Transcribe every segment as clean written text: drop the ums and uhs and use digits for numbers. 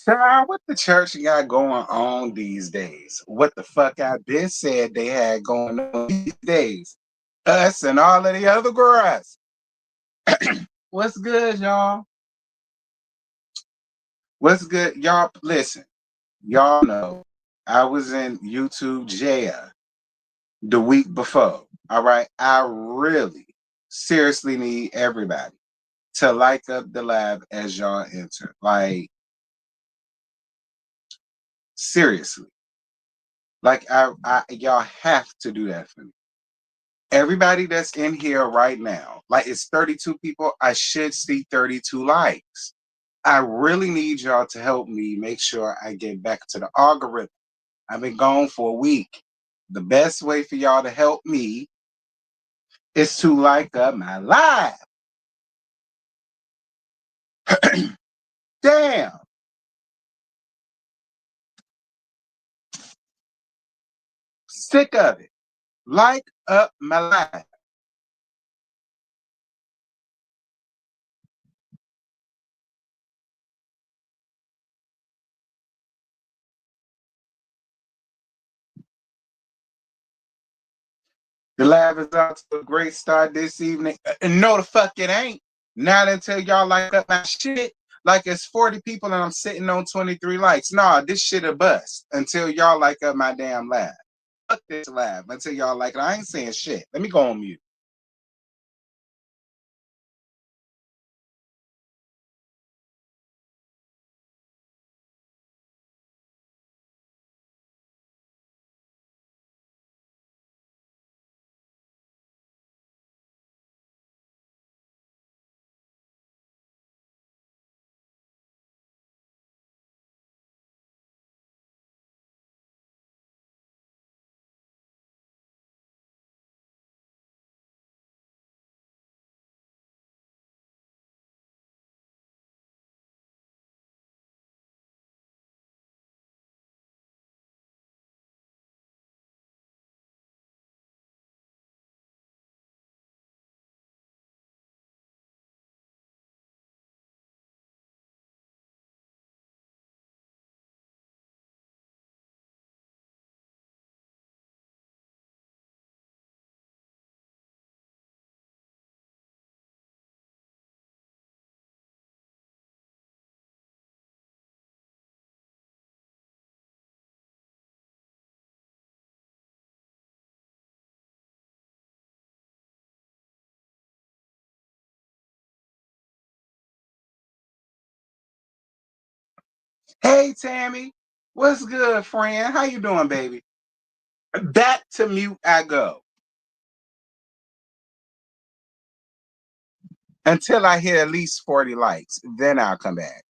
Child, what the church got going on these days? What the fuck I been said they had going on these days? Us and all of the other girls. What's good, y'all? What's good, y'all? Listen, y'all know I was in YouTube jail the week before. All right, I really seriously need everybody to like up the live as y'all enter. Like seriously, like I y'all have to do that for me. Everybody that's in here right now, like it's 32 people, I should see 32 likes. I really need y'all to help me make sure I get back to the algorithm. I've been gone for a week. The best way for y'all to help me is to like up my live. Damn. Sick of it. Like up my live. The live is out to a great start this evening. No, the fuck it ain't. Not until y'all like up my shit. Like it's 40 people and I'm sitting on 23 likes. Nah, this shit a bust until y'all like up my damn live. Fuck this live until y'all like it. I ain't saying shit. Let me go on mute. Hey Tammy, what's good, friend? How you doing, baby? Back to mute I go. Until I hit at least 40 likes. Then I'll come back.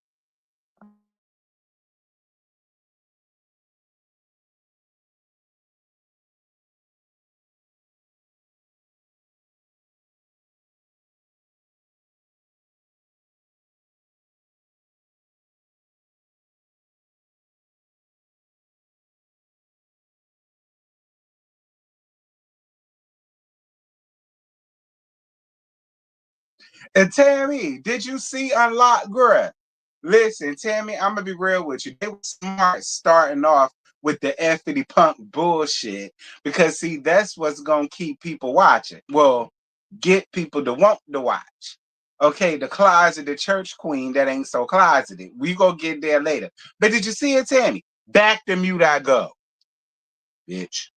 And Tammy, did you see Unlocked Girl? Listen, Tammy, I'm gonna be real with you. They were smart starting off with the effity punk bullshit because see, that's what's gonna keep people watching. Well, get people to want to watch. Okay, the closeted church queen that ain't so closeted. We go get there later. But did you see it, Tammy? Back to mute I go, bitch.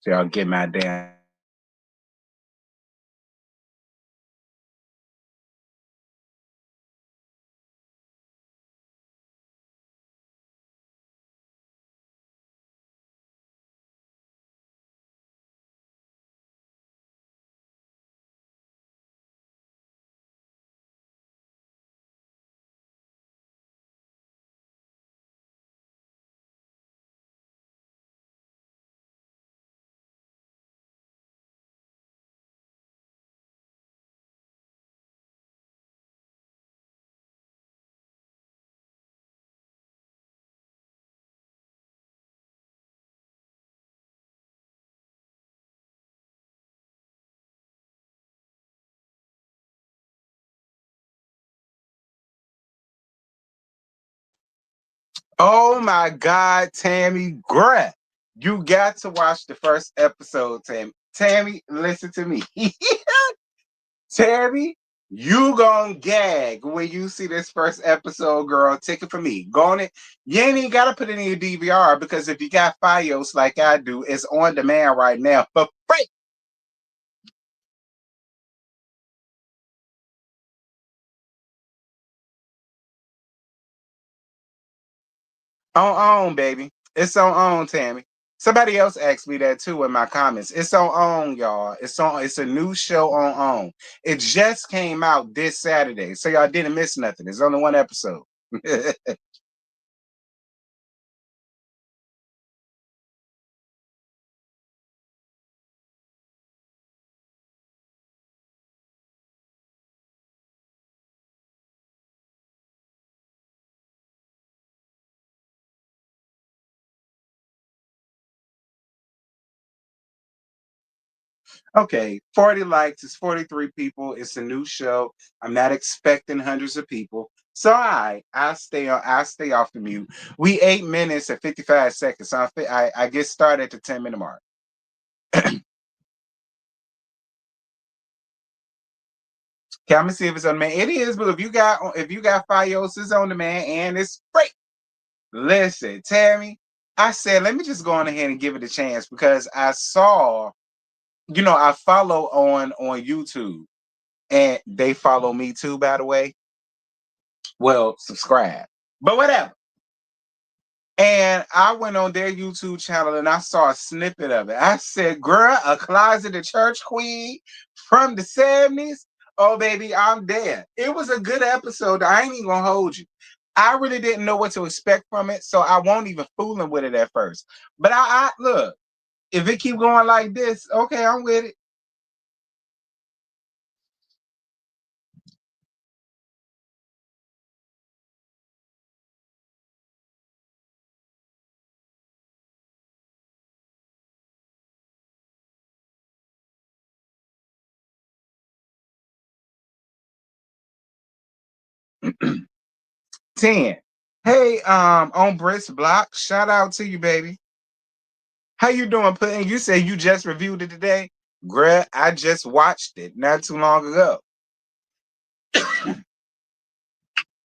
So I'll get my damn. Oh my God, Tammy Gray. You got to watch the first episode, Tammy. Tammy, listen to me. Tammy, you gonna gag when you see this first episode, girl. Take it from me. Go on it. You ain't even gotta put it in your DVR because if you got Fios like I do, it's on demand right now for free. On, baby. It's on, Tammy. Somebody else asked me that too in my comments. It's on, y'all. It's on. It's a new show on. It just came out this Saturday, so y'all didn't miss nothing. There's only one episode. Okay, 40 likes. It's 43 people. It's a new show. I'm not expecting hundreds of people. So I stay on. I stay off the mute. We 8 minutes and 55 seconds. So I get started at the 10-minute mark. Okay, I'm gonna see if it's on demand. It is, but if you got Fios, it's on demand and it's free. Listen, Tammy, I said let me just go on ahead and give it a chance because I saw, I follow on YouTube and they follow me too, by the way. Well, subscribe. But whatever. And I went on their YouTube channel and I saw a snippet of it. I said, girl, a closeted church queen from the 70s. Oh, baby, I'm dead. It was a good episode. I ain't even gonna hold you. I really didn't know what to expect from it, so I won't even fooling with it at first. But I look, if it keep going like this, okay, I'm with it. 10. Hey, on Brisk Block, shout out to you, baby. How you doing, Pudding? You say you just reviewed it today? Greg, I just watched it not too long ago.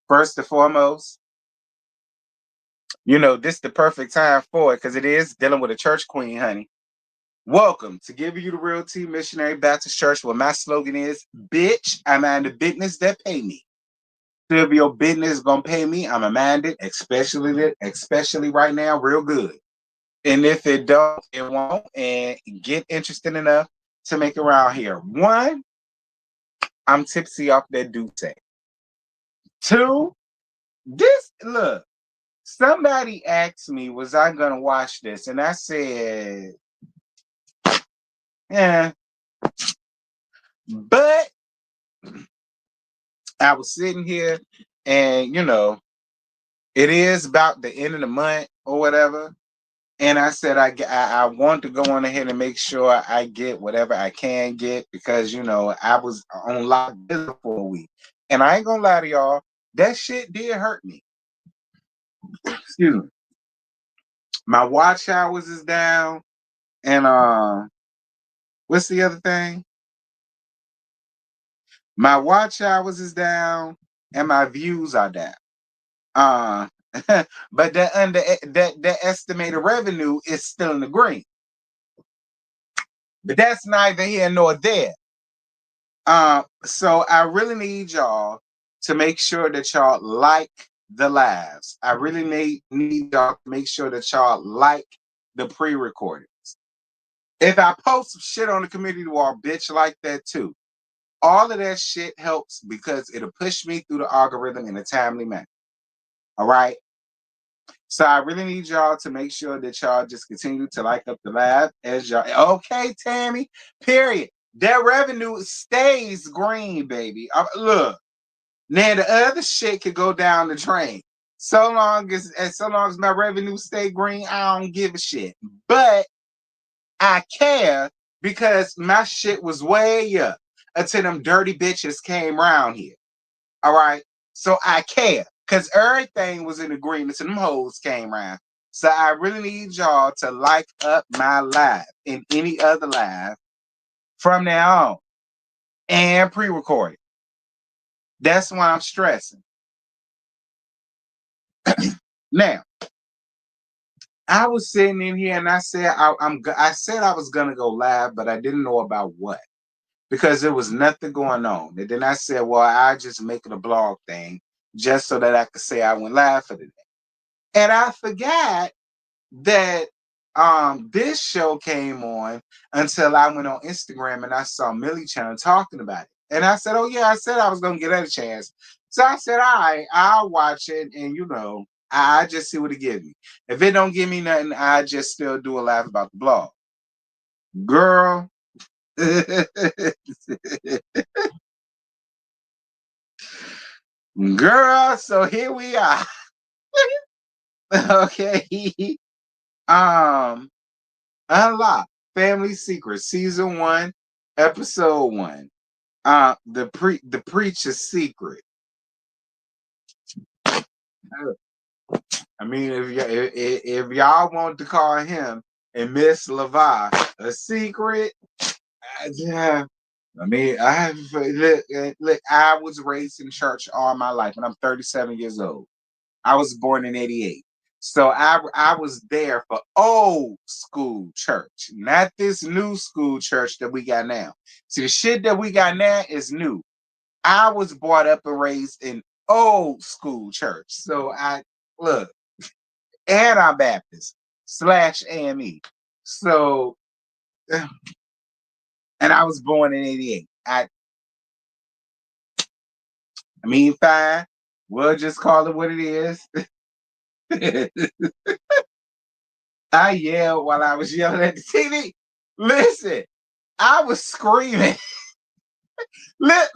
First and foremost, this the perfect time for it because it is dealing with a church queen, honey. Welcome to Giving You the Real Tea Missionary Baptist Church, where my slogan is, bitch, I'm in the business that pay me. So if your business gonna pay me, I'm a minded, especially right now, real good. And if it don't, it won't. And get interested enough to make it around here. One, I'm tipsy off that Duce. Two, this look. Somebody asked me, was I gonna watch this? And I said, yeah. But I was sitting here and it is about the end of the month or whatever. And I said I want to go on ahead and make sure I get whatever I can get because I was on lockdown for a week. And I ain't gonna lie to y'all, that shit did hurt me. Excuse me. My watch hours is down. And what's the other thing? My watch hours is down and my views are down. Uh but that estimated revenue is still in the green. But that's neither here nor there. So I really need y'all to make sure that y'all like the lives. I really need y'all to make sure that y'all like the pre-recordings. If I post some shit on the community wall, bitch, like that too. All of that shit helps because it'll push me through the algorithm in a timely manner. All right. So I really need y'all to make sure that y'all just continue to like up the live as y'all. Okay, Tammy. Period. That revenue stays green, baby. Look, now the other shit could go down the drain. So long as my revenue stay green, I don't give a shit. But I care because my shit was way up until them dirty bitches came around here. All right. So I care because everything was in agreement and them hoes came around. So I really need y'all to like up my live and any other live from now on and pre-recorded. That's why I'm stressing. Now, I was sitting in here and I said I said I was gonna go live, but I didn't know about what because there was nothing going on. And then I said, well, I just make it a blog thing just so that I could say I went live for the day. And I forgot that this show came on until I went on Instagram and I saw Millie Chan talking about it. And I said, oh yeah, I said I was gonna get her a chance. So I said, all right, I'll watch it and I just see what it gives me. If it don't give me nothing, I just still do a live about the blog. Girl. Girl, so here we are. Okay. Unlock Family Secrets, Season 1, Episode 1. The Preacher's Secret. I mean, if y'all want to call him and Miss Levi a secret, yeah. I mean, look, I was raised in church all my life, and I'm 37 years old. I was born in 88. So I was there for old school church, not this new school church that we got now. See, the shit that we got now is new. I was brought up and raised in old school church. So look, and I'm Baptist / AME. So, and I was born in 88. I mean, fine. We'll just call it what it is. I yelled while I was yelling at the TV. Listen, I was screaming. Look.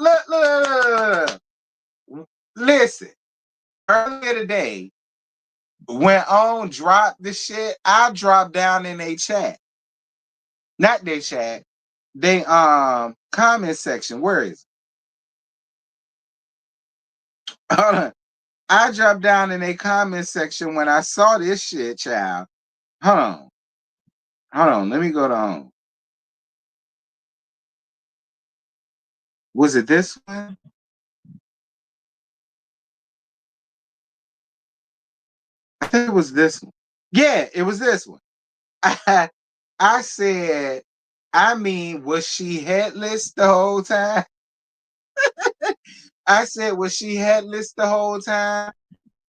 Listen, earlier today, when On dropped the shit, I dropped down in a chat. Not their chat. They comment section. Where is it? Hold on. I dropped down in a comment section when I saw this shit, child. Hold on. Let me go to home. Was it this one? I think it was this one. Yeah, it was this one. I said, I mean, was she headless the whole time? I said, was she headless the whole time?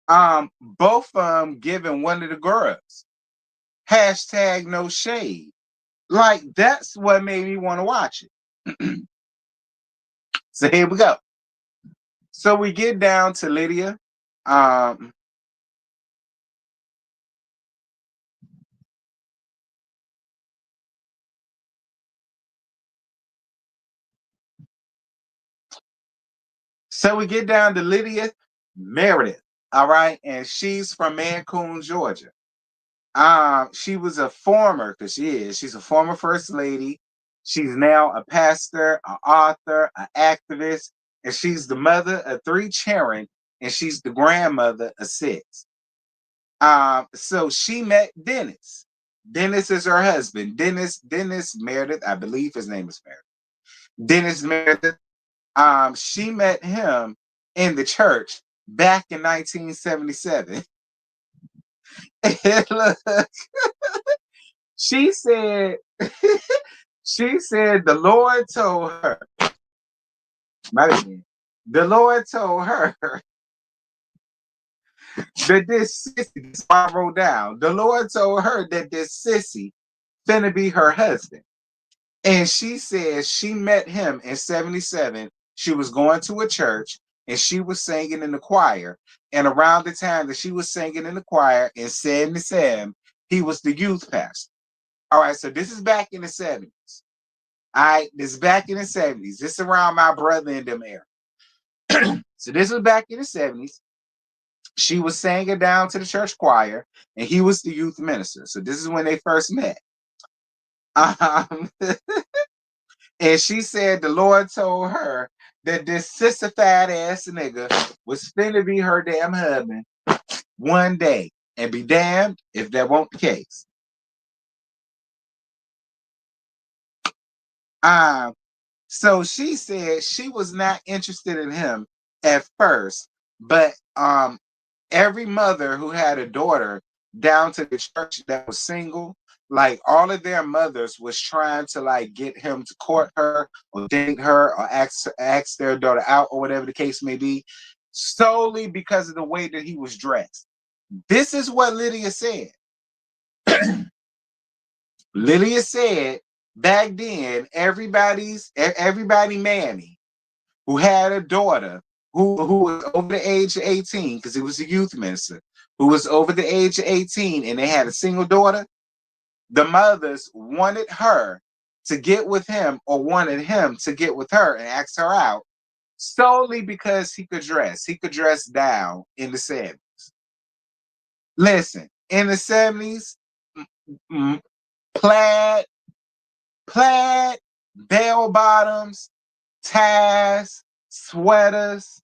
Both of them giving one of the girls. Hashtag no shade. Like, that's what made me want to watch it. So here we go. So we get down to Lydia. So we get down to Lydia Meredith. All right. And she's from Mancoon, Georgia. She was a former, because she's a former first lady. She's now a pastor, an author, an activist, and she's the mother of 3 children, and she's the grandmother of 6. So she met Dennis. Dennis is her husband. Dennis Meredith, I believe his name is Meredith. Dennis Meredith. She met him in the church back in 1977. Look, she said, the Lord told her, the Lord told her that this sissy, this I wrote down, the Lord told her that this sissy finna be her husband. And she says she met him in 77. She was going to a church and she was singing in the choir. And around the time that she was singing in the choir in 77, he was the youth pastor. All right, so this is back in the 70s. All right, this is back in the 70s. This is around my brother in them era. So this was back in the 70s. She was singing down to the church choir, and he was the youth minister. So this is when they first met. And she said the Lord told her that this sissified ass nigga was finna be her damn husband one day, and be damned if that won't the case. So she said she was not interested in him at first, but every mother who had a daughter down to the church that was single, like all of their mothers was trying to like get him to court her or date her or ask their daughter out or whatever the case may be, solely because of the way that he was dressed. This is what Lydia said. Lydia said back then, everybody mammy who had a daughter who was over the age of 18, because he was a youth minister, who was over the age of 18 and they had a single daughter, the mothers wanted her to get with him or wanted him to get with her and ask her out solely because he could dress. He could dress down in the 70s. Listen, in the 70s, plaid, bell bottoms, ties, sweaters.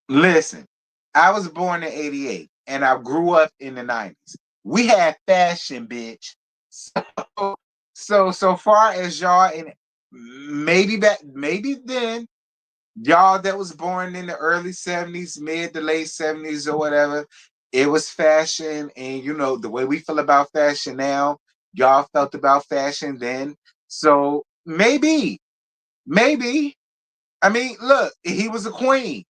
Listen, I was born in 88 and I grew up in the 90s. We had fashion, bitch. So far as y'all, and maybe then, y'all that was born in the early 70s, mid to late 70s or whatever, it was fashion. And you know, the way we feel about fashion now, y'all felt about fashion then. So maybe. I mean, look, he was a queen.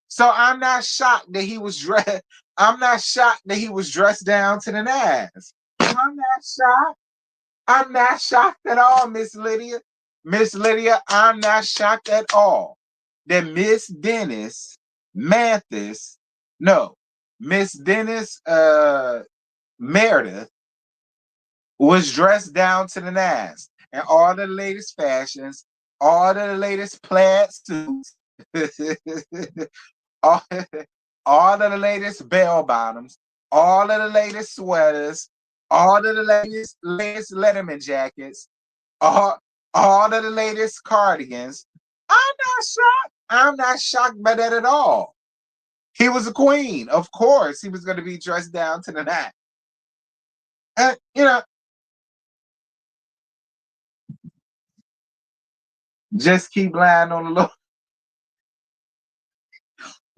So I'm not shocked that he was dressed. I'm not shocked that he was dressed down to the nines. I'm not shocked. I'm not shocked at all, Miss Lydia. Miss Lydia, I'm not shocked at all that Miss Dennis Mathis, no, Miss Dennis Meredith was dressed down to the nines and all the latest fashions, all the latest plaid suits. all, all of the latest bell bottoms, all of the latest sweaters, all of the latest Letterman jackets, all, all of the latest cardigans. I'm not shocked. I'm not shocked by that at all. He was a queen. Of course, he was going to be dressed down to the nine. And, you know, just keep lying on the Lord.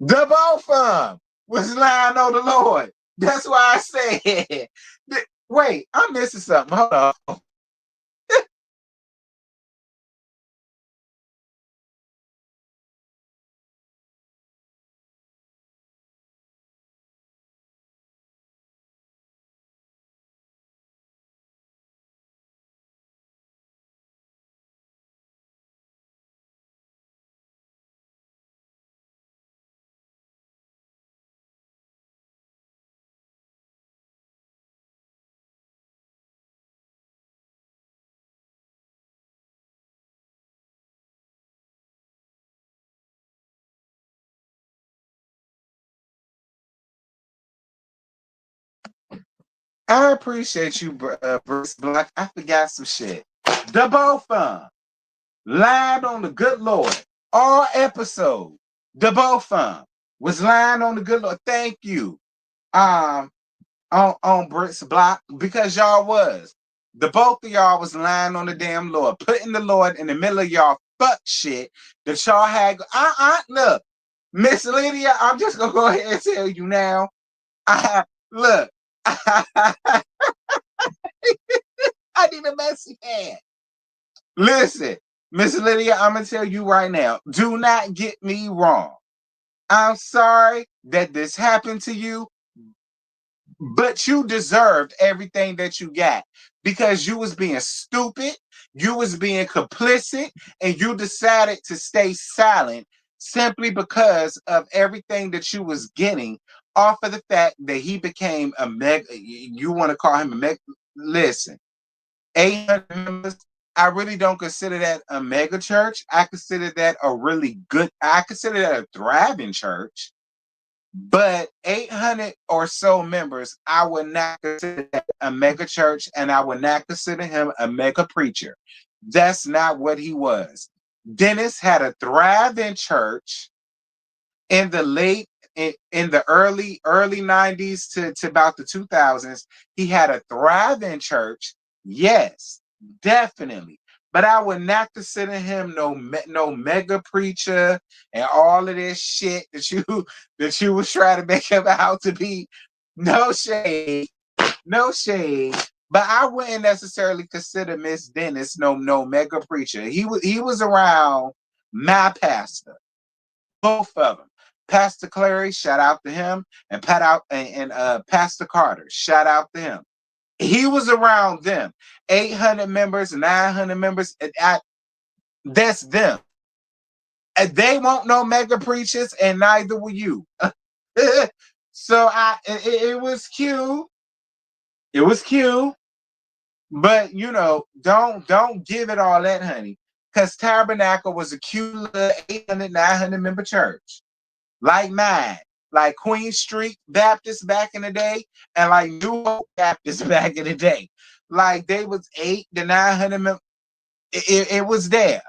The both of them was lying on the Lord. That's why I said, wait, I'm missing something. Hold on. I appreciate you, Bruce Black. I forgot some shit. The both of them lied on the good Lord all episode. The both of them was lying on the good Lord. Thank you, um, on Brits Block, because y'all was the both of y'all was lying on the damn Lord, putting the Lord in the middle of y'all fuck shit that y'all had. Look, Miss Lydia, I'm just gonna go ahead and tell you now. Look. I need a messy hand. Listen, Miss Lydia, I'm gonna tell you right now. Do not get me wrong. I'm sorry that this happened to you, but you deserved everything that you got because you was being stupid, you was being complicit, and you decided to stay silent simply because of everything that you was getting off of the fact that he became a mega. You want to call him a mega? Listen. 800 members. I really don't consider that a mega church. I consider that a really good, I consider that a thriving church. But 800 or so members, I would not consider that a mega church, and I would not consider him a mega preacher. That's not what he was. Dennis had a thriving church in the late in the early 90s to about the 2000s. He had a thriving church. Yes, definitely. But I would not consider him no mega preacher and all of this shit that you was trying to make him out to be. No shade, no shade. But I wouldn't necessarily consider Miss Dennis no mega preacher. He was around my pastor, both of them. Pastor Clary, shout out to him, and Pastor Carter, shout out to him. He was around them. 800 members, 900 members, that's them. And they won't know mega preachers, and neither will you. So it was cute. It was cute. But don't give it all that, honey. Because Tabernacle was a cute little 800, 900 member church. Like mine, like Queen Street Baptist back in the day, and like New Hope Baptist back in the day. Like they was 800 to 900 members. It was there.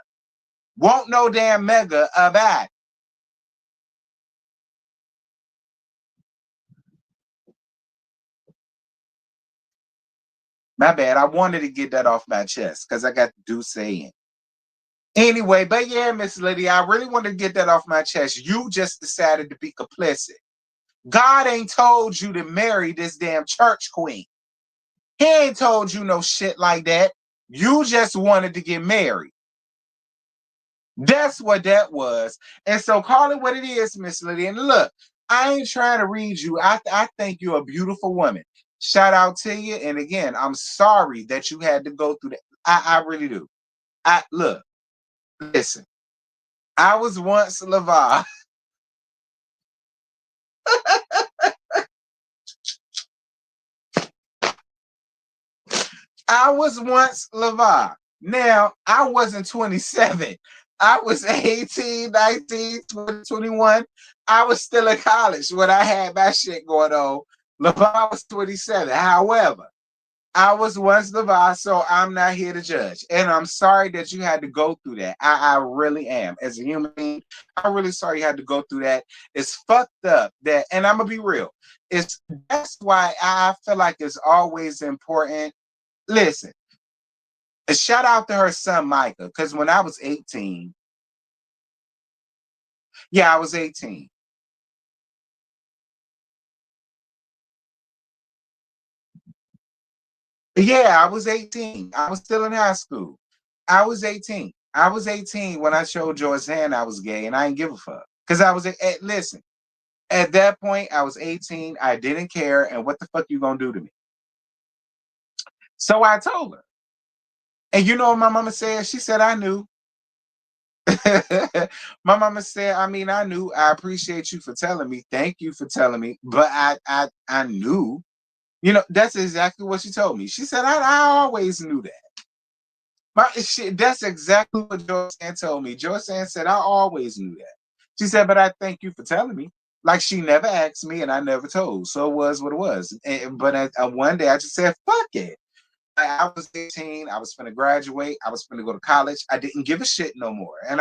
Won't no damn mega about it. My bad. I wanted to get that off my chest because I got to do saying. Anyway, but yeah, Miss Lydia, I really wanted to get that off my chest. You just decided to be complicit. God ain't told you to marry this damn church queen. He ain't told you no shit like that. You just wanted to get married. That's what that was. And so call it what it is, Miss Lydia. And look, I ain't trying to read you. I think you're a beautiful woman. Shout out to you. And again, I'm sorry that you had to go through that. I really do. Look, listen. I was once LaVar. I was once LaVar. Now, I wasn't 27. I was 18, 19, 20, 21. I was still in college when I had my shit going on. LaVar was 27. However, I was once LaVar, so I'm not here to judge. And I'm sorry that you had to go through that. I really am. As a human being, I'm really sorry you had to go through that. It's fucked up that, and I'm going to be real. That's why I feel like it's always important. Listen, a shout out to her son Micah, because when I was 18, yeah, I was 18. Yeah, I was 18. I was still in high school. I was 18. I was 18 when I showed George's hand I was gay, and I didn't give a fuck. Because listen, at that point, I was 18. I didn't care, and what the fuck you gonna do to me? So I told her. And you know what my mama said? She said, I knew. My mama said, I mean, I knew. I appreciate you for telling me. Thank you for telling me. But I knew. That's exactly what she told me. She said, I always knew that. That's exactly what Joyce told me. Joyce said, I always knew that. She said, but I thank you for telling me. Like she never asked me and I never told. So it was what it was. But one day I just said, fuck it. I was 18. I was going to graduate. I was going to go to college. I didn't give a shit no more. And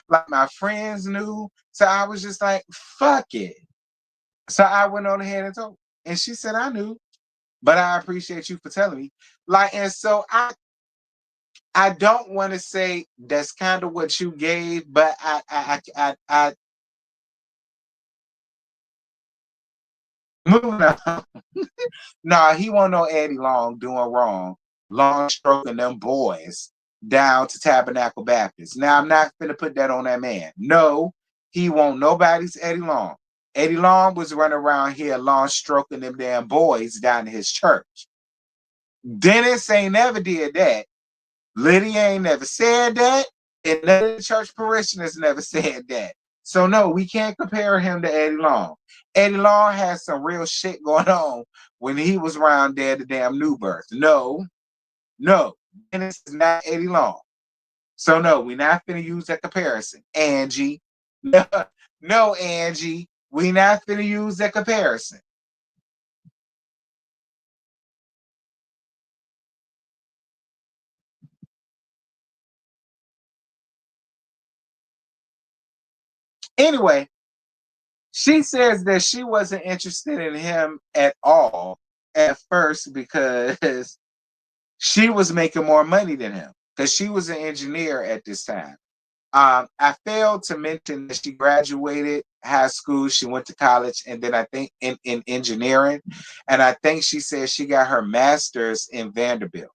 like my friends knew. So I was just like, fuck it. So I went on ahead and told. And she said, I knew, but I appreciate you for telling me. And so I don't want to say that's kind of what you gave, but I moving on. Nah, he won't know Eddie Long doing wrong, long stroking them boys down to Tabernacle Baptist. Now I'm not gonna put that on that man. No, he won't nobody's Eddie Long. Eddie Long was running around here long stroking them damn boys down to his church. Dennis ain't never did that. Lydia ain't never said that, and none of the church parishioners never said that. So no, we can't compare him to Eddie Long. Eddie Long had some real shit going on when he was around there, the damn New Birth. No, No, Dennis is not Eddie Long. So no, we're not gonna use that comparison. Angie. No, no, Angie. We're not gonna use that comparison. Anyway, she says that she wasn't interested in him at all at first because she was making more money than him because she was an engineer at this time. I failed to mention that she graduated high school, she went to college, and then I think in engineering, and I think she said she got her master's in Vanderbilt.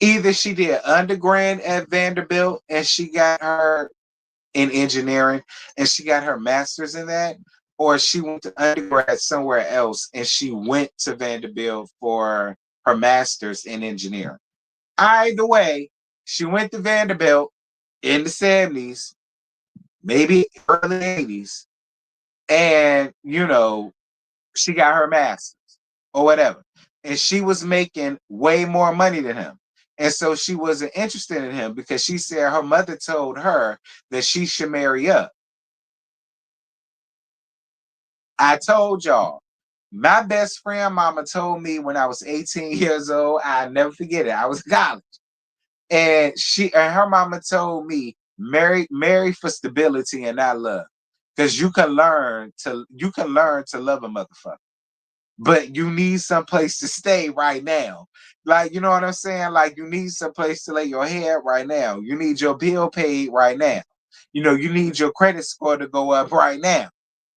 Either she did undergrad at Vanderbilt and she got her in engineering and she got her master's in that, or she went to undergrad somewhere else and she went to Vanderbilt for her master's in engineering. Either way, she went to Vanderbilt in the 70s, maybe early 80s, and she got her master's or whatever. And she was making way more money than him. And so she wasn't interested in him because she said her mother told her that she should marry up. I told y'all, my best friend mama told me when I was 18 years old, I never forget it. I was in college. And her mama told me, marry for stability and not love. Because you can learn to love a motherfucker. But you need some place to stay right now. Like, you know what I'm saying? Like, you need some place to lay your head right now. You need your bill paid right now. You need your credit score to go up right now.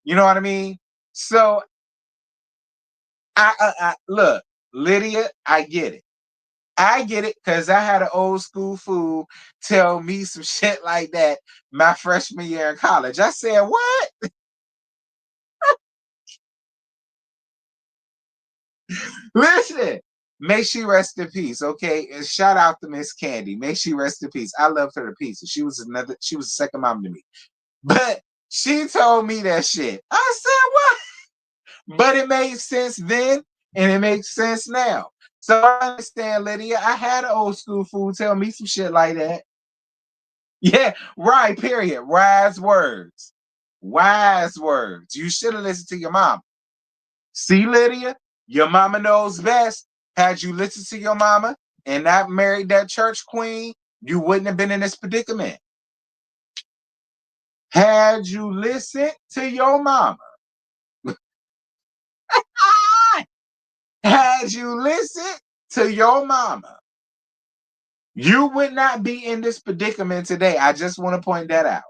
You know what I mean? So I look, Lydia, I get it. I get it because I had an old school fool tell me some shit like that my freshman year in college. I said, what? Listen, may she rest in peace, okay? And shout out to Miss Candy. May she rest in peace. I loved her to pieces. She was a second mom to me. But she told me that shit. I said, what? But it made sense then and it makes sense now. So I understand, Lydia. I had an old school fool tell me some shit like that. Yeah, right, period. Wise words. Wise words. You should have listened to your mom. See, Lydia, your mama knows best. Had you listened to your mama and not married that church queen, you wouldn't have been in this predicament. Had you listened to your mama, had you listened to your mama, you would not be in this predicament today. I just want to point that out.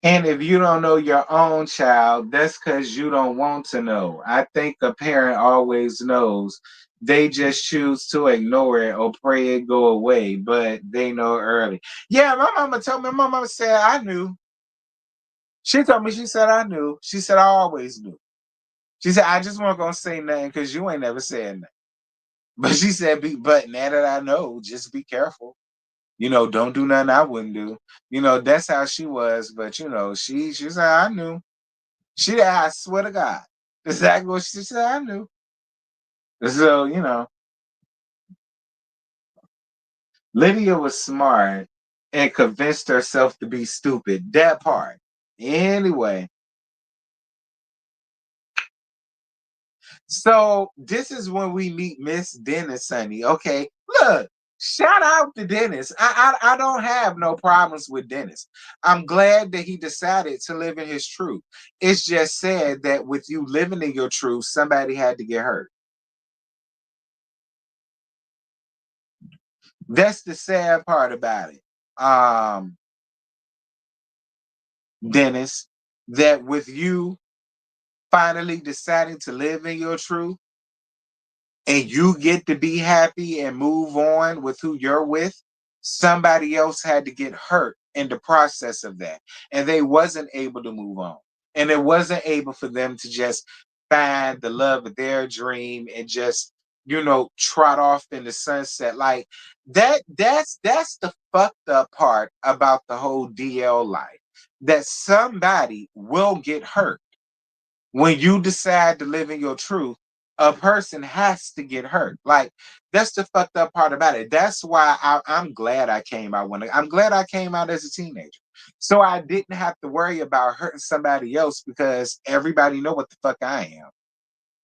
And if you don't know your own child, that's because you don't want to know. I think a parent always knows. They just choose to ignore it or pray it go away, but they know early. Yeah, my mama told me, my mama said, I knew. She told me, she said, I knew. She said, I always knew. She said, I just wasn't going to say nothing because you ain't never said nothing. But she said, but now that I know, just be careful. Don't do nothing I wouldn't do. That's how she was. But, she said, I knew. I swear to God. That's exactly what she said. I knew. So, Lydia was smart and convinced herself to be stupid. That part. Anyway, so this is when we meet Miss Dennis, Sonny. Okay, look, shout out to Dennis. I don't have no problems with Dennis. I'm glad that he decided to live in his truth. It's just sad that with you living in your truth, somebody had to get hurt. That's the sad part about it. Um, Dennis, that with you finally deciding to live in your truth and you get to be happy and move on with who you're with, somebody else had to get hurt in the process of that. And they wasn't able to move on. And it wasn't able for them to just find the love of their dream and just trot off in the sunset. Like that's the fucked up part about the whole DL life. That somebody will get hurt. When you decide to live in your truth, a person has to get hurt. Like that's the fucked up part about it. That's why I'm glad I came out I'm glad I came out as a teenager. So I didn't have to worry about hurting somebody else because everybody know what the fuck I am.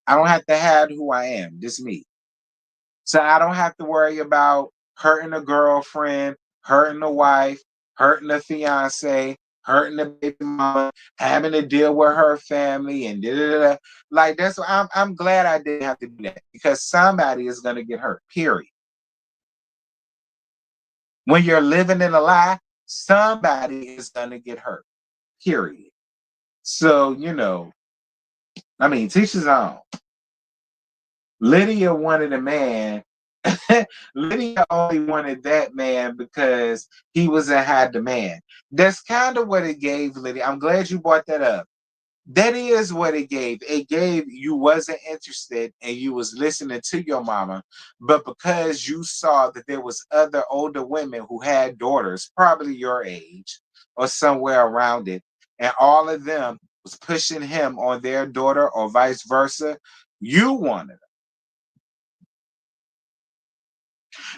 I don't have to hide who I am. Just me. So I don't have to worry about hurting a girlfriend, hurting a wife, hurting a fiance, hurting a baby mama, having to deal with her family and da da da. Like that's what I'm glad I didn't have to do that because somebody is gonna get hurt. Period. When you're living in a lie, somebody is gonna get hurt. Period. So I mean, teach his own. Lydia wanted a man. Lydia only wanted that man because he was in high demand. That's kind of what it gave Lydia. I'm glad you brought that up. That is what it gave. It gave you wasn't interested and you was listening to your mama, but because you saw that there was other older women who had daughters, probably your age or somewhere around it, and all of them was pushing him on their daughter or vice versa, you wanted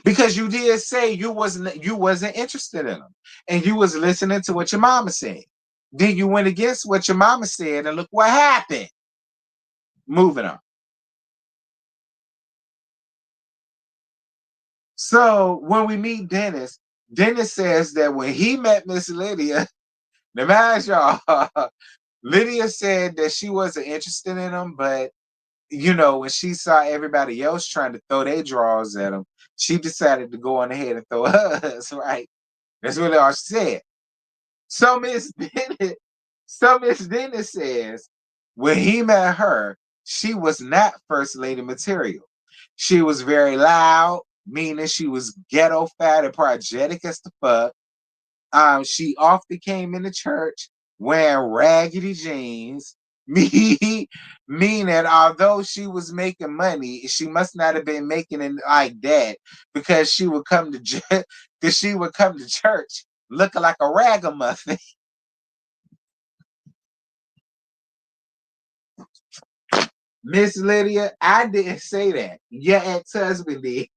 because you did say you wasn't interested in them and you was listening to what your mama said. Then you went against what your mama said and look what happened. Moving on. So when we meet Dennis, Dennis says that when he met Miss Lydia, the man y'all, Lydia said that she wasn't interested in him, but when she saw everybody else trying to throw their drawers at him, she decided to go on ahead and throw hers, right? That's really all she said. So Miss Dennis says when he met her, she was not first lady material. She was very loud, meaning she was ghetto fat and projectic as the fuck. She often came into church wearing raggedy jeans. Meaning, although she was making money, she must not have been making it like that because she would come to because she would come to church looking like a ragamuffin. Miss Lydia, I didn't say that. Your ex-husband did.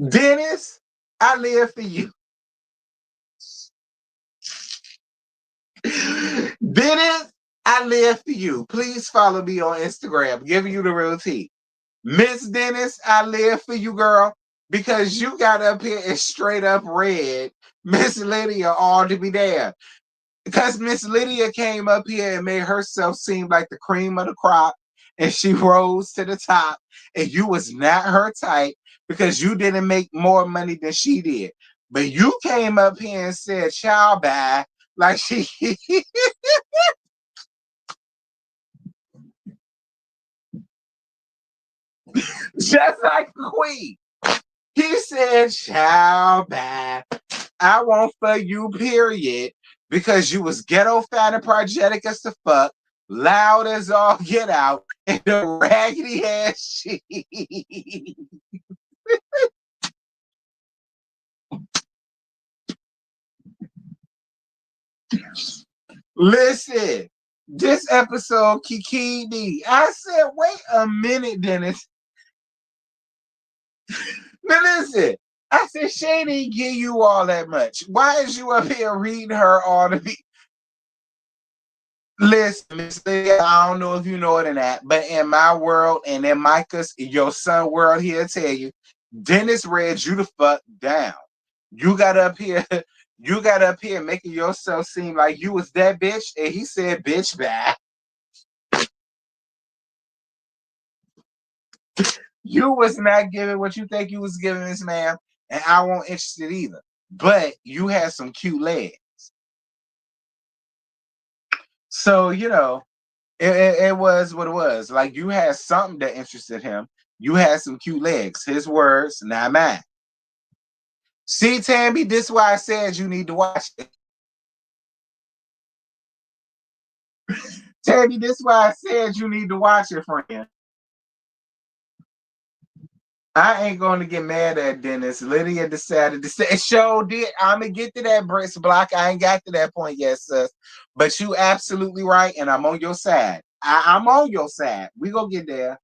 Dennis, I live for you. Dennis, I live for you. Please follow me on Instagram. Giving you the real tea. Miss Dennis, I live for you, girl, because you got up here and straight up read Miss Lydia all to be there. Because Miss Lydia came up here and made herself seem like the cream of the crop, and she rose to the top, and you was not her type because you didn't make more money than she did. But you came up here and said, "Child, bye," like she just like Queen. He said, "Child, bye. I want for you, period, because you was ghetto fat and projectic as the fuck, loud as all get out, and a raggedy ass shit." Listen, this episode kikied me. I said, wait a minute, Dennis. Now listen, I said, Shay didn't give you all that much. Why is you up here reading her all the Listen, Miss Lydia, I don't know if you know it or not, but in my world and in Micah's, your son world, he'll tell you, Dennis read you the fuck down. You got up here, you got up here making yourself seem like you was that bitch, and he said, "Bitch, back." You was not giving what you think you was giving this man, and I won't interested either. But you had some cute legs, so it was what it was. Like you had something that interested him. You had some cute legs. His words, not mine. See, Tammy, this is why I said you need to watch it. Tammy, this is why I said you need to watch it, friend. I ain't going to get mad at Dennis. Lydia decided to say, show did. I'm going to get to that Brits block. I ain't got to that point yet, sis. But you absolutely right, and I'm on your side. I'm on your side. We going to get there.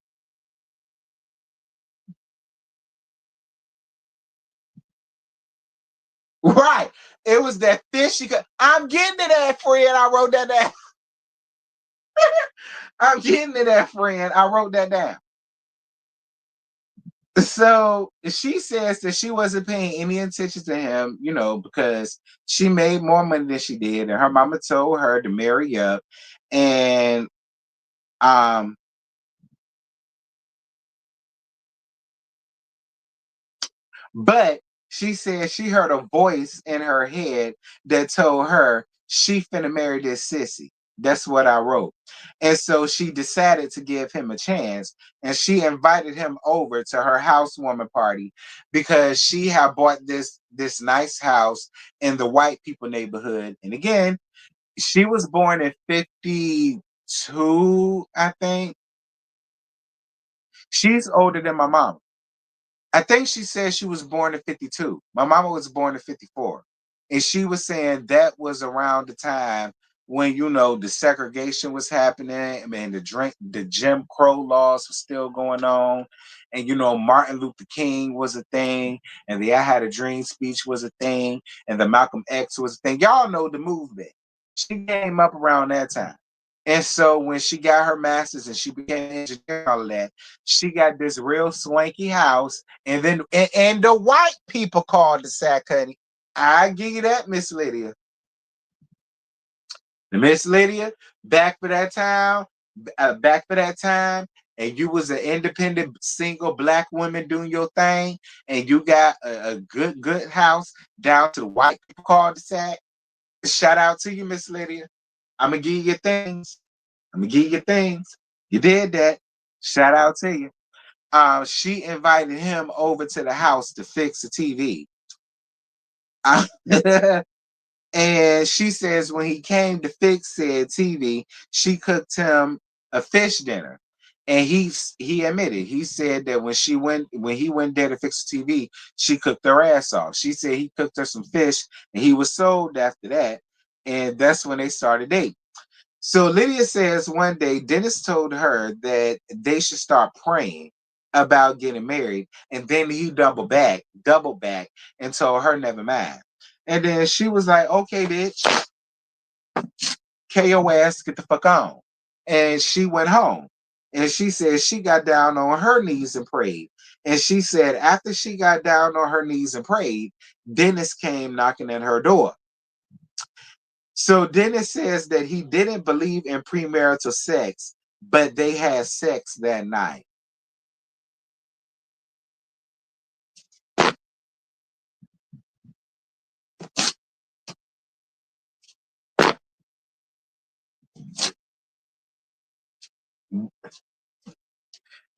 Right. It was that fishy. I'm getting to that, friend. I wrote that down. I'm getting to that, friend. I wrote that down. So she says that she wasn't paying any attention to him, because she made more money than she did, and her mama told her to marry up. And um, but she said she heard a voice in her head that told her she finna marry this sissy. That's what I wrote. And so she decided to give him a chance, and she invited him over to her housewarming party because she had bought this nice house in the white people neighborhood. And again, she was born in 52, I think. She's older than my mom. I think she said she was born in 52. My mama was born in 54. And she was saying that was around the time when, the segregation was happening. I mean, the Jim Crow laws were still going on. And, Martin Luther King was a thing. And the I Had a Dream speech was a thing. And the Malcolm X was a thing. Y'all know the movement. She came up around that time. And so when she got her master's and she became an engineer and all of that, she got this real swanky house. And then and the white people called the sack, honey. I give you that, Miss Lydia. Miss Lydia, back for that time, and you was an independent single black woman doing your thing, and you got a good house down to the white people called the sack. Shout out to you, Miss Lydia. I'm gonna give you your things. I'm gonna give you your things. You did that. Shout out to you. She invited him over to the house to fix the TV. And she says when he came to fix said TV, she cooked him a fish dinner. And he admitted, he said that when he went there to fix the TV, she cooked her ass off. She said he cooked her some fish and he was sold after that. And that's when they started dating. So Lydia says one day Dennis told her that they should start praying about getting married, and then he doubled back, and told her never mind. And then she was like, "Okay, bitch, KOS, get the fuck on." And she went home. And she said she got down on her knees and prayed. And she said after she got down on her knees and prayed, Dennis came knocking at her door. So Dennis says that he didn't believe in premarital sex, but they had sex that night.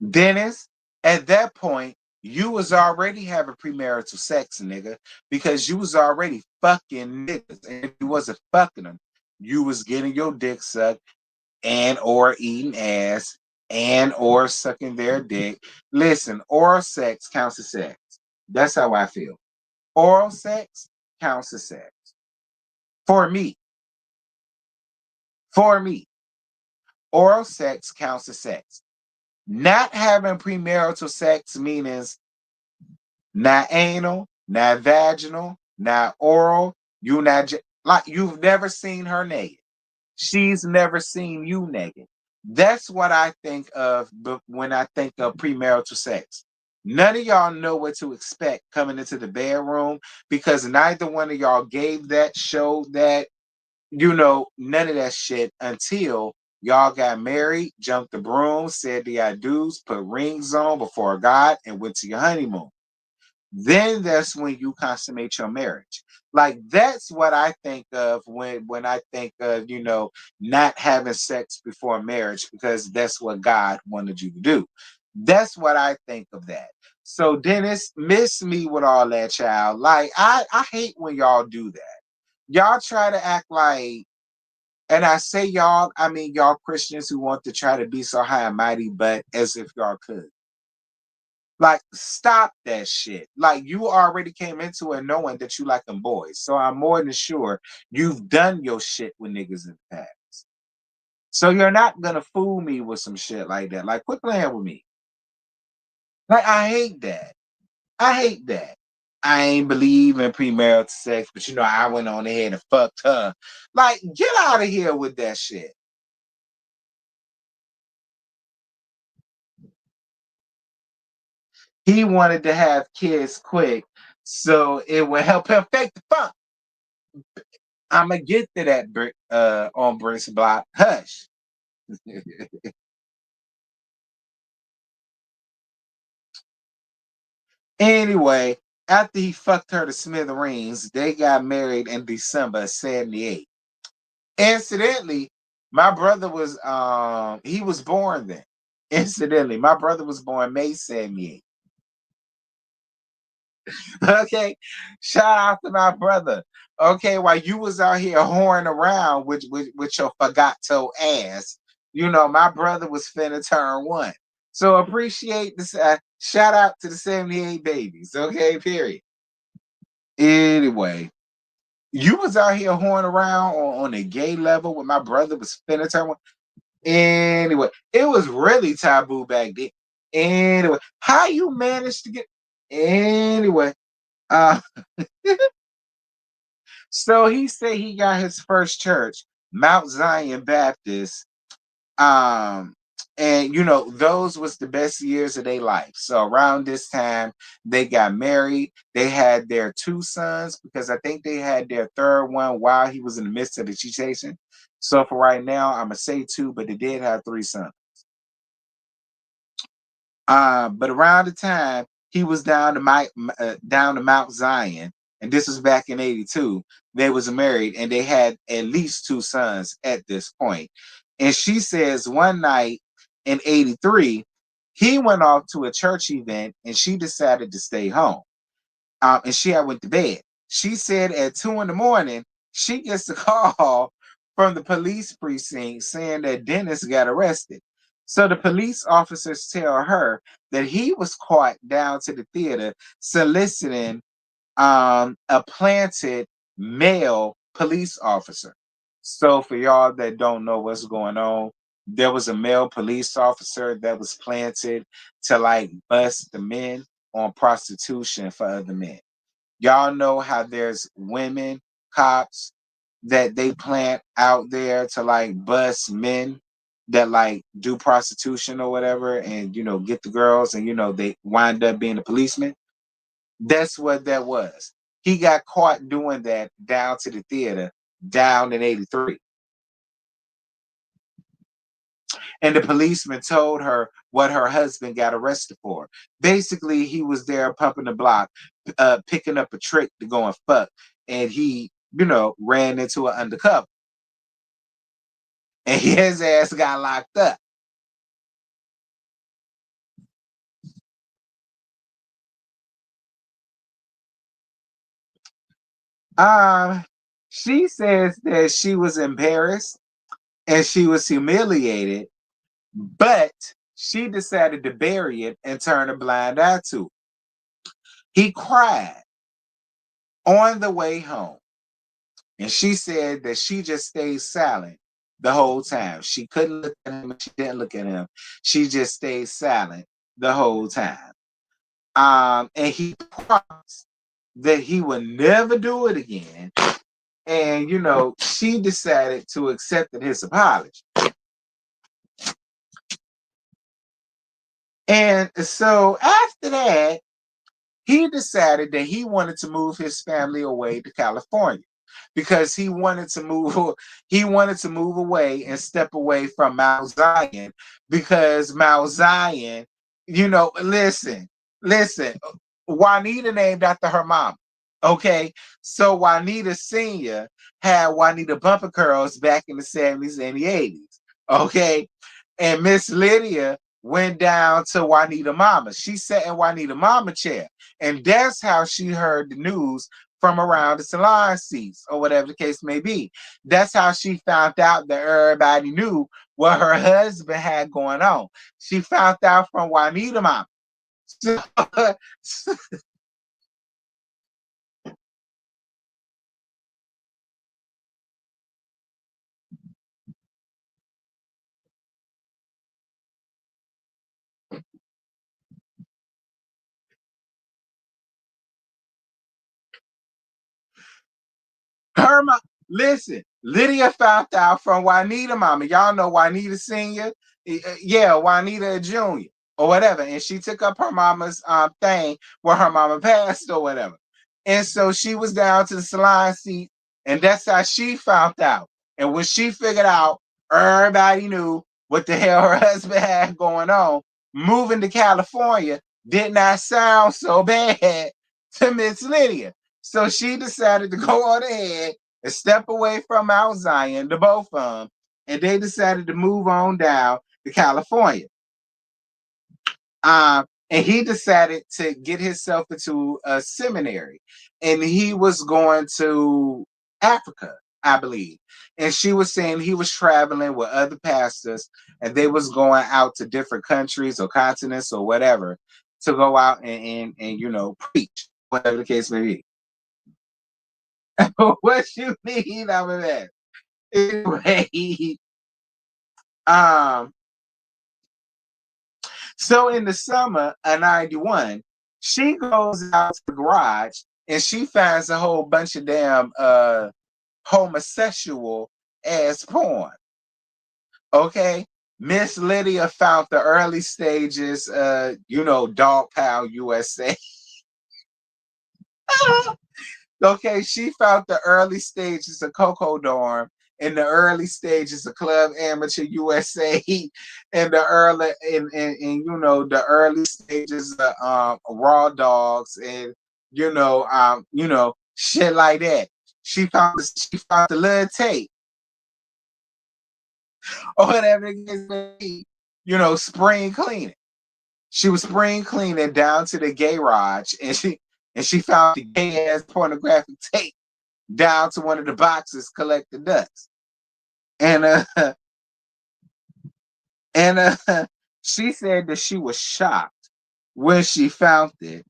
Dennis, at that point, you was already having premarital sex, nigga, because you was already fucking niggas. And if you wasn't fucking them, you was getting your dick sucked and or eating ass and or sucking their dick. Listen, oral sex counts as sex. That's how I feel. Oral sex counts as sex. For me. For me. Oral sex counts as sex. Not having premarital sex means not anal, not vaginal, not oral. You not like you've never seen her naked. She's never seen you naked. That's what I think of when I think of premarital sex. None of y'all know what to expect coming into the bedroom because neither one of y'all gave that, showed that, none of that shit until y'all got married, jumped the broom, said the I do's, put rings on before God, and went to your honeymoon. Then that's when you consummate your marriage. Like that's what I think of when I think of, not having sex before marriage because that's what God wanted you to do. That's what I think of that. So Dennis, miss me with all that, child. Like I hate when y'all do that. Y'all try to act like And I say y'all, I mean y'all Christians who want to try to be so high and mighty, but as if y'all could. Like, stop that shit. Like, you already came into it knowing that you like them boys. So I'm more than sure you've done your shit with niggas in the past. So you're not gonna fool me with some shit like that. Like, quit playing with me. Like, I hate that. I hate that. I ain't believe in premarital sex, but I went on ahead and fucked her. Like, get out of here with that shit. He wanted to have kids quick, so it would help him fake the funk. I'ma get to that on Brick's block. Hush. Anyway, after he fucked her to smithereens, they got married in December of 78. Incidentally, my brother was he was born then. Incidentally, my brother was born May 78. Okay. Shout out to my brother. Okay, while you was out here whoring around with your fagato ass, my brother was finna turn one. So appreciate this. Shout out to the 78 babies. Okay, period. Anyway, you was out here whoring around on a gay level when my brother was finna turn one. Anyway, it was really taboo back then. Anyway, how you managed to get anyway. Uh So he said he got his first church, Mount Zion Baptist. Um, and those was the best years of their life. So around this time, they got married. They had their two sons because I think they had their third one while he was in the midst of the gestation. So for right now, I'm gonna say two, but they did have three sons. But around the time he was down to Mount Zion, and this was back in '82, they was married and they had at least two sons at this point. And she says one night in '83, he went off to a church event and she decided to stay home. And she had went to bed. She said at 2 in the morning, she gets a call from the police precinct saying that Dennis got arrested. So the police officers tell her that he was caught down to the theater soliciting a planted male police officer. So for y'all that don't know what's going on, there was a male police officer that was planted to like bust the men on prostitution for other men. Y'all know how there's women cops that they plant out there to like bust men that like do prostitution or whatever and get the girls and they wind up being a policeman. That's what that was. He got caught doing that down to the theater down in '83. And the policeman told her what her husband got arrested for. Basically, he was there pumping the block, picking up a trick to go and fuck. And he, ran into an undercover. And his ass got locked up. Um, she says that she was embarrassed and she was humiliated, but she decided to bury it and turn a blind eye to it. He cried on the way home. And she said that she just stayed silent the whole time. She couldn't look at him and she didn't look at him. She just stayed silent the whole time. And he promised that he would never do it again. And she decided to accept his apology. And so after that, he decided that he wanted to move his family away to California because he wanted to move away and step away from Mount Zion because Mount Zion, listen, Juanita named after her mom. Okay, so Juanita Senior had Juanita bumper curls back in the 70s and the 80s. Okay, and Miss Lydia went down to Juanita Mama. She sat in Juanita Mama chair. And that's how she heard the news from around the salon seats or whatever the case may be. That's how she found out that everybody knew what her husband had going on. She found out from Juanita mom. So, Her mom, listen, Lydia found out from Juanita mama. Y'all know Juanita Senior, yeah, Juanita Junior or whatever, and she took up her mama's thing where her mama passed or whatever, and so she was down to the salon seat, and that's how she found out. And when she figured out, everybody knew what the hell her husband had going on. Moving to California did not sound so bad to Miss Lydia. So she decided to go on ahead and step away from Mount Zion, the both of them, and they decided to move on down to California. And he decided to get himself into a seminary, and he was going to Africa, I believe. And she was saying he was traveling with other pastors, and they was going out to different countries or continents or whatever to go out and preach, whatever the case may be. What you mean out of that? Anyway, um, so in the summer of 91, she goes out to the garage and she finds a whole bunch of damn homosexual ass porn. Okay. Miss Lydia found the early stages, Dog Pound USA. Okay, she found the early stages of Coco Dorm in the early stages of Club Amateur USA and the early and the early stages of Raw Dogs and shit like that. She found the little tape or whatever it is, spring cleaning. She was spring cleaning down to the garage and she found the gay ass pornographic tape down to one of the boxes collecting dust. And and she said that she was shocked when she found it.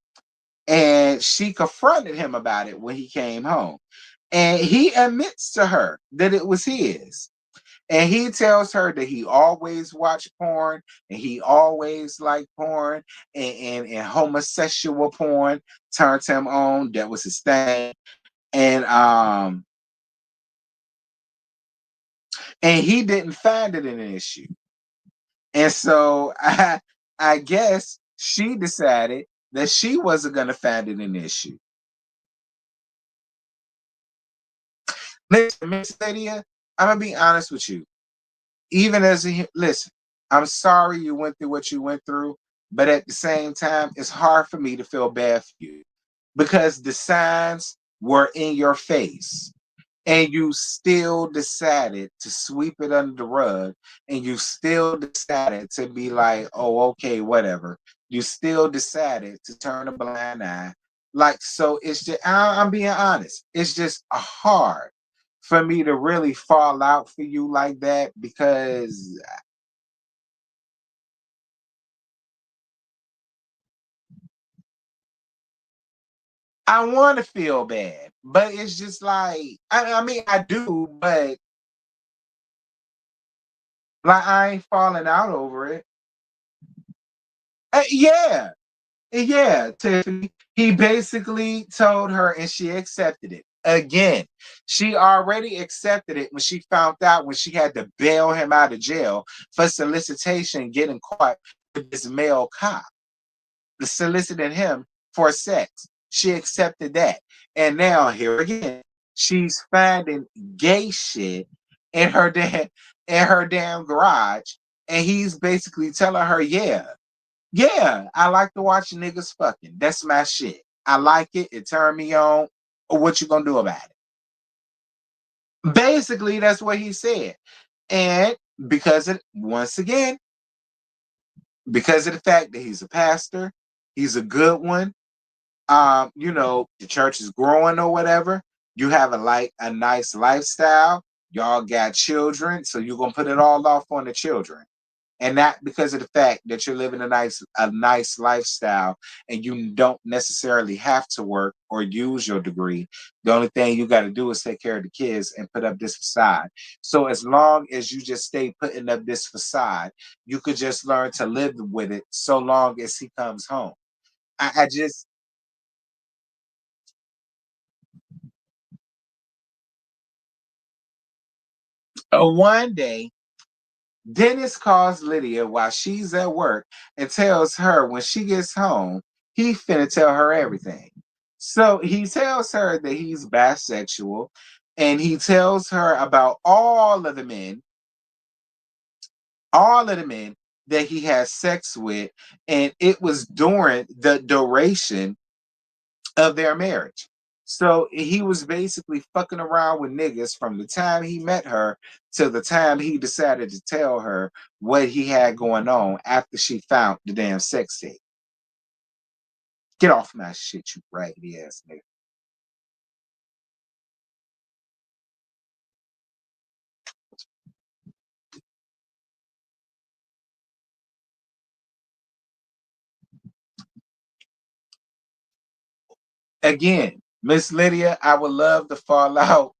And she confronted him about it when he came home. And he admits to her that it was his. And he tells her that he always watched porn and he always liked porn and homosexual porn turned him on. That was his thing. And and he didn't find it an issue. And so I guess she decided that she wasn't going to find it an issue. Listen, Miss Lydia, I'm going to be honest with you. Even as listen, I'm sorry you went through what you went through, but at the same time, it's hard for me to feel bad for you because the signs were in your face. And you still decided to sweep it under the rug, and you still decided to be like, oh, okay, whatever. You still decided to turn a blind eye. Like, so it's just, I'm being honest, it's just hard for me to really fall out for you like that because I want to feel bad, but it's just like, I mean, I do, but like, I ain't falling out over it. Yeah. Yeah, Tiffany. He basically told her and she accepted it. Again, she already accepted it when she found out when she had to bail him out of jail for solicitation, getting caught with this male cop, soliciting him for sex. She accepted that. And now here again, she's finding gay shit in her damn garage. And he's basically telling her, yeah, I like to watch niggas fucking. That's my shit. I like it. It turned me on. What you gonna do about it? Basically, that's what he said. And once again, because of the fact that he's a pastor, he's a good one. The church is growing or whatever. You have a nice lifestyle. Y'all got children, so you're gonna put it all off on the children. And that because of the fact that you're living a nice lifestyle and you don't necessarily have to work or use your degree. The only thing you got to do is take care of the kids and put up this facade. So as long as you just stay putting up this facade, you could just learn to live with it so long as he comes home. I just one day Dennis calls Lydia while she's at work and tells her when she gets home, he finna tell her everything. So he tells her that he's bisexual and he tells her about all of the men that he has sex with, and it was during the duration of their marriage. So he was basically fucking around with niggas from the time he met her to the time he decided to tell her what he had going on after she found the damn sex tape. Get off my shit, you raggedy ass nigga. Again, Miss Lydia, I would love to fall out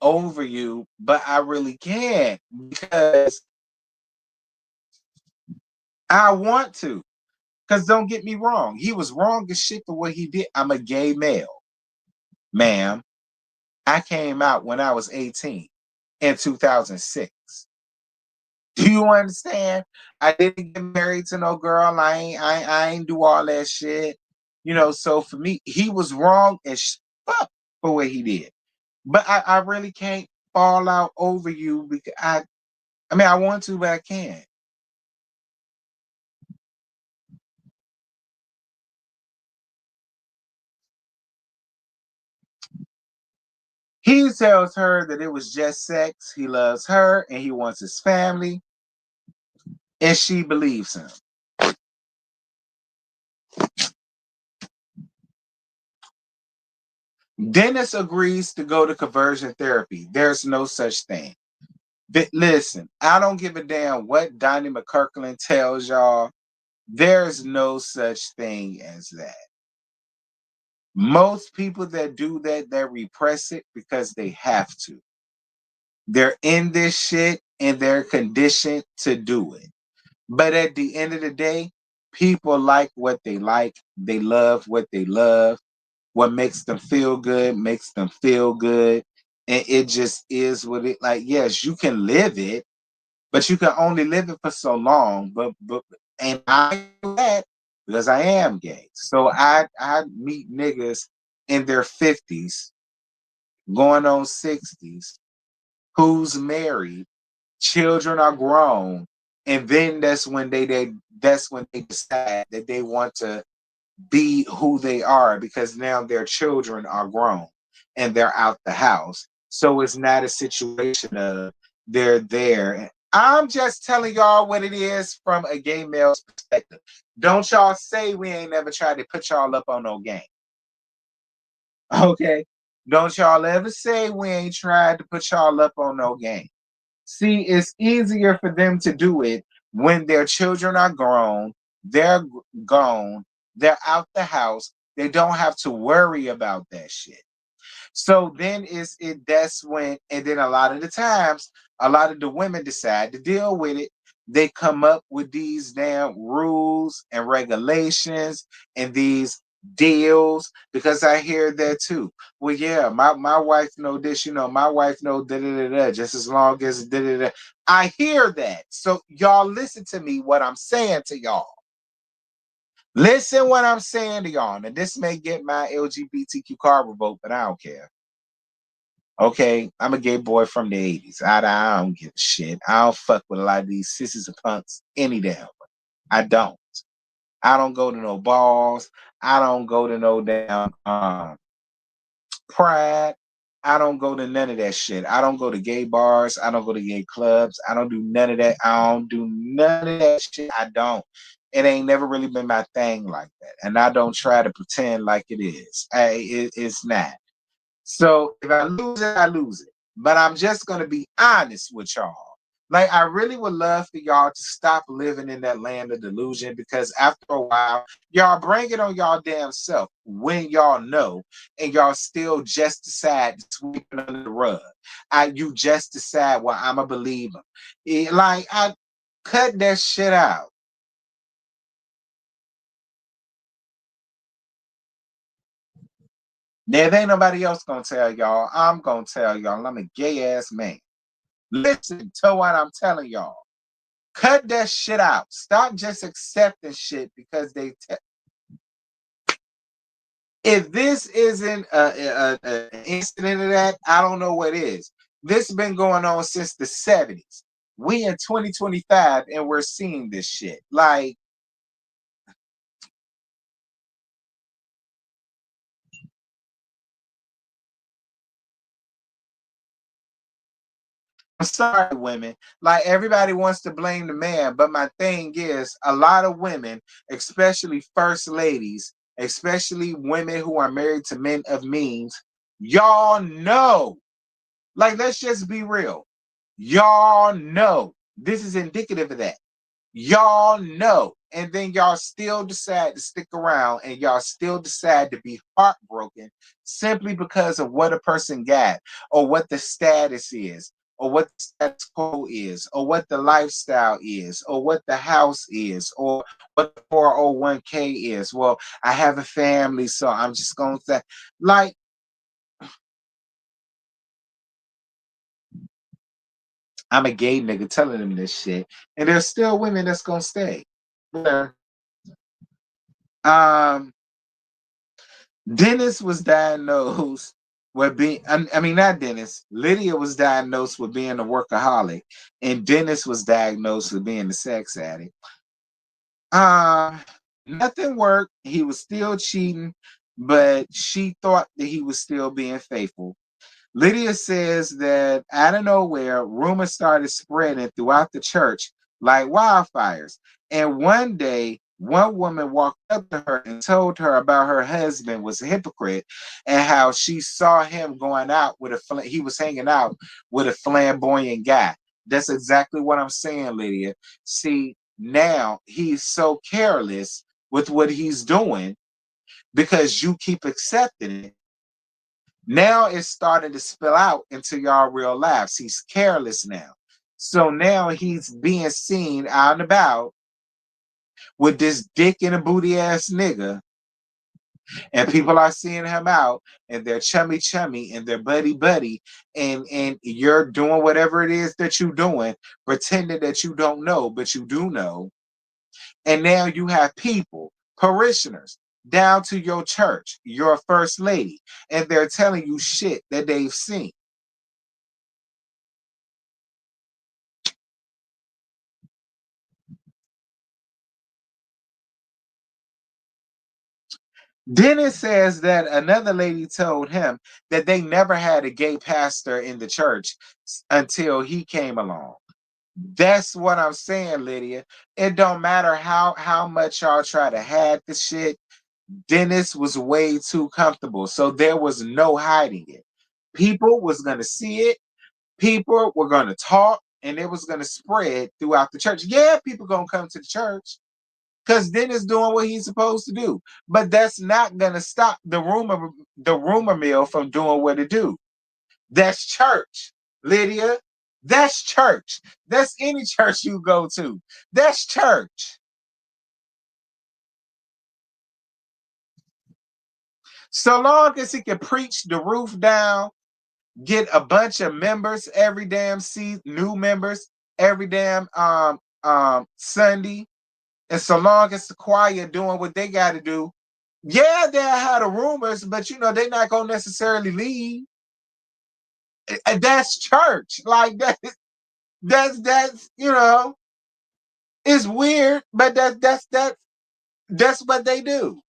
over you, but I really can't because I want to. Because don't get me wrong, he was wrong as shit for what he did. I'm a gay male, ma'am. I came out when I was 18 in 2006. Do you understand? I didn't get married to no girl. I ain't do all that shit. So for me, he was wrong as fuck for what he did. But I really can't fall out over you because I want to, but I can't. He tells her that it was just sex. He loves her and he wants his family, and she believes him. Dennis agrees to go to conversion therapy. There's no such thing. Listen, I don't give a damn what Donnie McKirkland tells y'all. There's no such thing as that. Most people that do that, they repress it because they have to. They're in this shit and they're conditioned to do it. But at the end of the day, people like what they like. They love what they love. What makes them feel good makes them feel good. And it just is what it like. Yes, you can live it, but you can only live it for so long. But and I do that because I am gay. So I meet niggas in their 50s, going on 60s, who's married, children are grown, and then that's when they decide that they want to be who they are because now their children are grown and they're out the house. So it's not a situation of they're there. I'm just telling y'all what it is from a gay male's perspective. Don't y'all say we ain't never tried to put y'all up on no game. Okay? Don't y'all ever say we ain't tried to put y'all up on no game. See, it's easier for them to do it when their children are grown, they're gone, they're out the house, they don't have to worry about that shit. So then that's when, and then a lot of the times, a lot of the women decide to deal with it. They come up with these damn rules and regulations and these deals because I hear that too. Well, yeah, my wife know this, my wife know da da da da, just as long as da da da. I hear that. So y'all listen to me, what I'm saying to y'all. Listen what I'm saying to y'all. And this may get my LGBTQ card revoked, but I don't care. Okay, I'm a gay boy from the 80s. I don't give a shit. I don't fuck with a lot of these sissies and punks any damn way. I don't. I don't go to no balls. I don't go to no damn pride. I don't go to none of that shit. I don't go to gay bars. I don't go to gay clubs. I don't do none of that. I don't do none of that shit. I don't. it ain't never really been my thing like that. And I don't try to pretend like it is. It's not. So if I lose it, I lose it. But I'm just gonna be honest with y'all. Like I really would love for y'all to stop living in that land of delusion because after a while, y'all bring it on y'all damn self when y'all know, and y'all still just decide to sweep it under the rug. You just decide, well, I'm a believer. Like I cut that shit out. There ain't nobody else gonna tell y'all. I'm gonna tell y'all. I'm a gay ass man. Listen to what I'm telling y'all. Cut that shit out. Stop just accepting shit because if this isn't an incident of that, I don't know what is. This has been going on since the 70s. We in 2025 and we're seeing this shit. Like, I'm sorry, women. Like everybody wants to blame the man, but my thing is, a lot of women, especially first ladies, especially women who are married to men of means, y'all know. Like, let's just be real. Y'all know. This is indicative of that. Y'all know. And then y'all still decide to stick around and y'all still decide to be heartbroken simply because of what a person got or what the status is or what the status quo is or what the lifestyle is or what the house is or what the 401k is. Well, I have a family, so I'm just going to say, like, I'm a gay nigga telling them this shit. And there's still women that's going to stay. Um, Dennis was diagnosed with being, I mean, not Dennis, Lydia was diagnosed with being a workaholic, and Dennis was diagnosed with being a sex addict. Uh, Nothing worked. He was still cheating, but she thought that he was still being faithful. Lydia says that out of nowhere, rumors started spreading throughout the church like wildfires. And one day, one woman walked up to her and told her about her husband was a hypocrite and how she saw him going out with he was hanging out with a flamboyant guy. That's exactly what I'm saying, Lydia. See, now he's so careless with what he's doing because you keep accepting it. Now it's starting to spill out into y'all real lives. He's careless now. So now he's being seen out and about with this dick and a booty ass nigga. And people are seeing him out and they're chummy chummy and they're buddy buddy. And you're doing whatever it is that you're doing, pretending that you don't know, but you do know. And now you have people, parishioners, down to your church, your first lady, and they're telling you shit that they've seen. Dennis says that another lady told him that they never had a gay pastor in the church until he came along. That's what I'm saying, Lydia. It don't matter how much y'all try to hide the shit. Dennis was way too comfortable, so there was no hiding it. People was gonna see it. People were gonna talk, and it was gonna spread throughout the church. Yeah, people gonna come to the church because Dennis doing what he's supposed to do. But that's not gonna stop the rumor mill from doing what it do. That's church, Lydia. That's church. That's any church you go to. That's church. So long as he can preach the roof down, get a bunch of members every damn new members every damn Sunday, and so long as the choir doing what they got to do, yeah, they'll have the rumors, but they're not gonna necessarily leave. And that's church. Like that's it's weird, but that's what they do.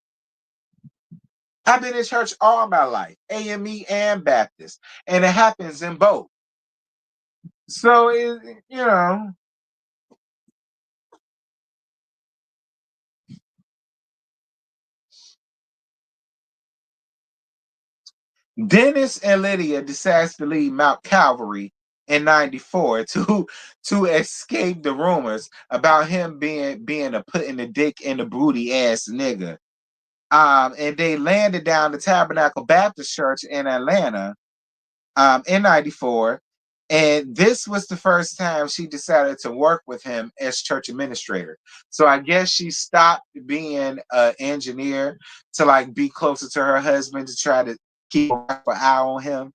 I've been in church all my life, AME and Baptist, and it happens in both. So Dennis and Lydia decides to leave Mount Calvary in '94 to escape the rumors about him being a putting the dick in the booty ass nigga. And they landed down the Tabernacle Baptist Church in Atlanta in '94. And this was the first time she decided to work with him as church administrator. So I guess she stopped being an engineer to like be closer to her husband to try to keep an eye on him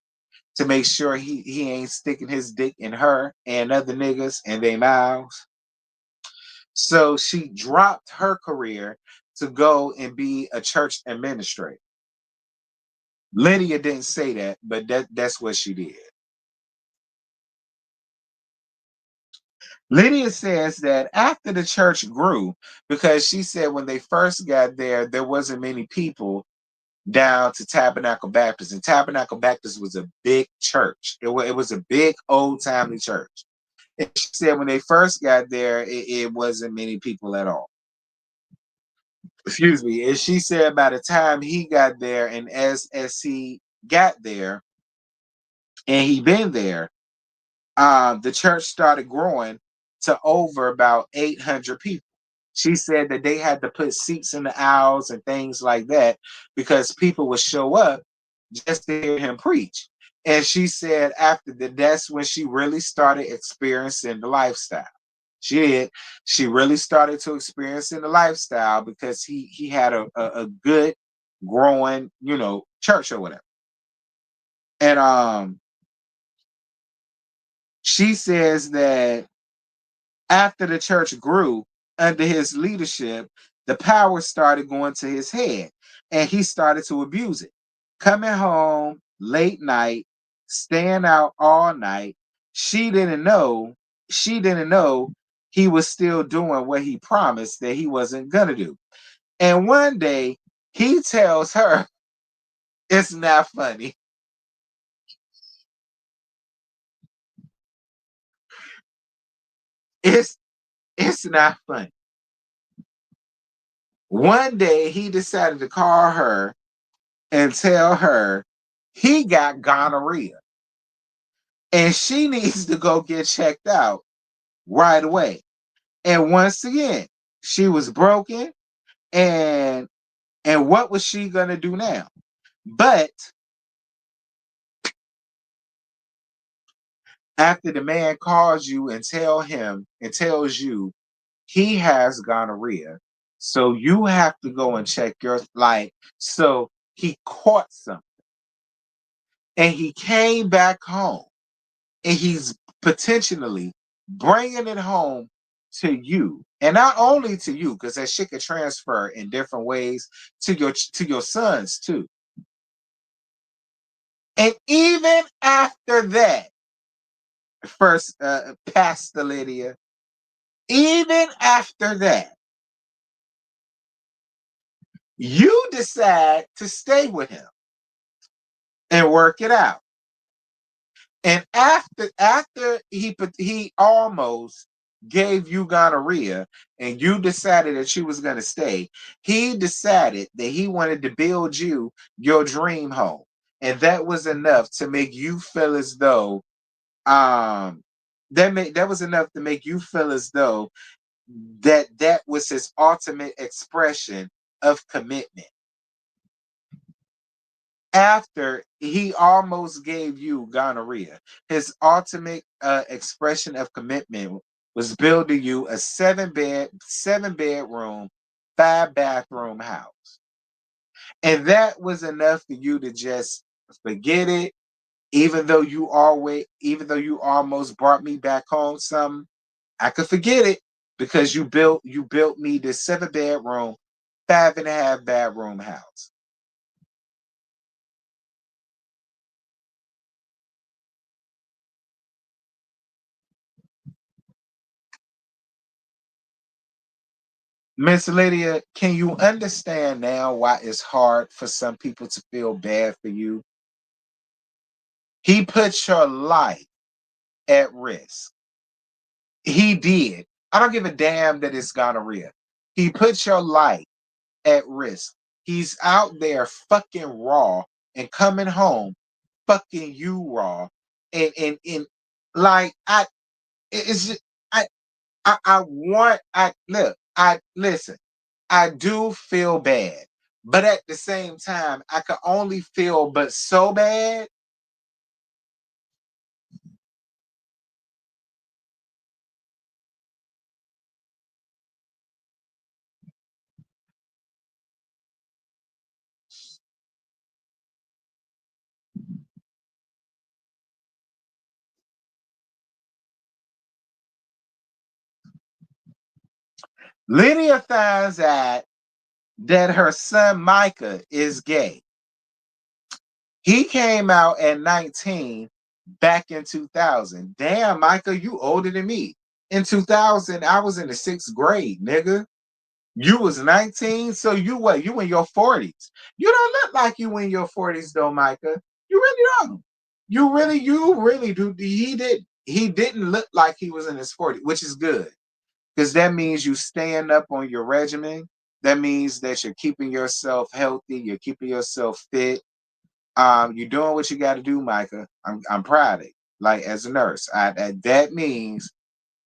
to make sure he ain't sticking his dick in her and other niggas and their mouths. So she dropped her career to go and be a church administrator. Lydia didn't say that, but that's what she did. Lydia says that after the church grew, because she said when they first got there, there wasn't many people down to Tabernacle Baptist. And Tabernacle Baptist was a big church. It was a big old timely church. And she said when they first got there, it wasn't many people at all. Excuse me. And she said by the time he got there, and as he got there, and he been there, the church started growing to over about 800 people. She said that they had to put seats in the aisles and things like that because people would show up just to hear him preach. And she said after that, that's when she really started experiencing the lifestyle. She did. She really started to experience in the lifestyle because he had a good growing, church or whatever. And she says that after the church grew under his leadership, the power started going to his head and he started to abuse it. Coming home late night, staying out all night. She didn't know, she didn't know he was still doing what he promised that he wasn't gonna do. And one day he tells her, it's not funny. It's it's not funny. One day he decided to call her and tell her he got gonorrhea and she needs to go get checked out right away. And once again, she was broken and what was she gonna do now? But after the man calls you and tells you he has gonorrhea, so you have to go and check your so he caught something and he came back home and he's potentially bringing it home to you, and not only to you, because that shit could transfer in different ways to your sons too. And even after that, first Pastor Lydia, even after that, you decide to stay with him and work it out. And after he almost gave you gonorrhea and you decided that you was going to stay, he decided that he wanted to build you your dream home. And that was enough to make you feel as though that was enough to make you feel as though that was his ultimate expression of commitment. After he almost gave you gonorrhea, his ultimate expression of commitment was building you a seven bedroom, 5 bathroom house. And that was enough for you to just forget it, even though you almost brought me back home something, I could forget it because you built me this 7 bedroom, 5.5 bathroom house. Miss Lydia, can you understand now why it's hard for some people to feel bad for you? He put your life at risk. He did. I don't give a damn that it's gonorrhea. He put your life at risk. He's out there fucking raw and coming home, fucking you raw, and like it's just, I want I look I listen. I do feel bad, but at the same time, I can only feel but so bad. Lydia finds out that her son Micah is gay. He came out at 19 back in 2000. Damn, Micah, you older than me. In 2000, I was in the sixth grade, nigga. You was 19, so you what? You in your 40s. You don't look like you in your 40s though, Micah. You really don't. You really do. He didn't look like he was in his 40s, which is good. Because that means you stand up on your regimen. That means that you're keeping yourself healthy, you're keeping yourself fit. You're doing what you got to do, Micah. I'm proud of you. Like as a nurse, that means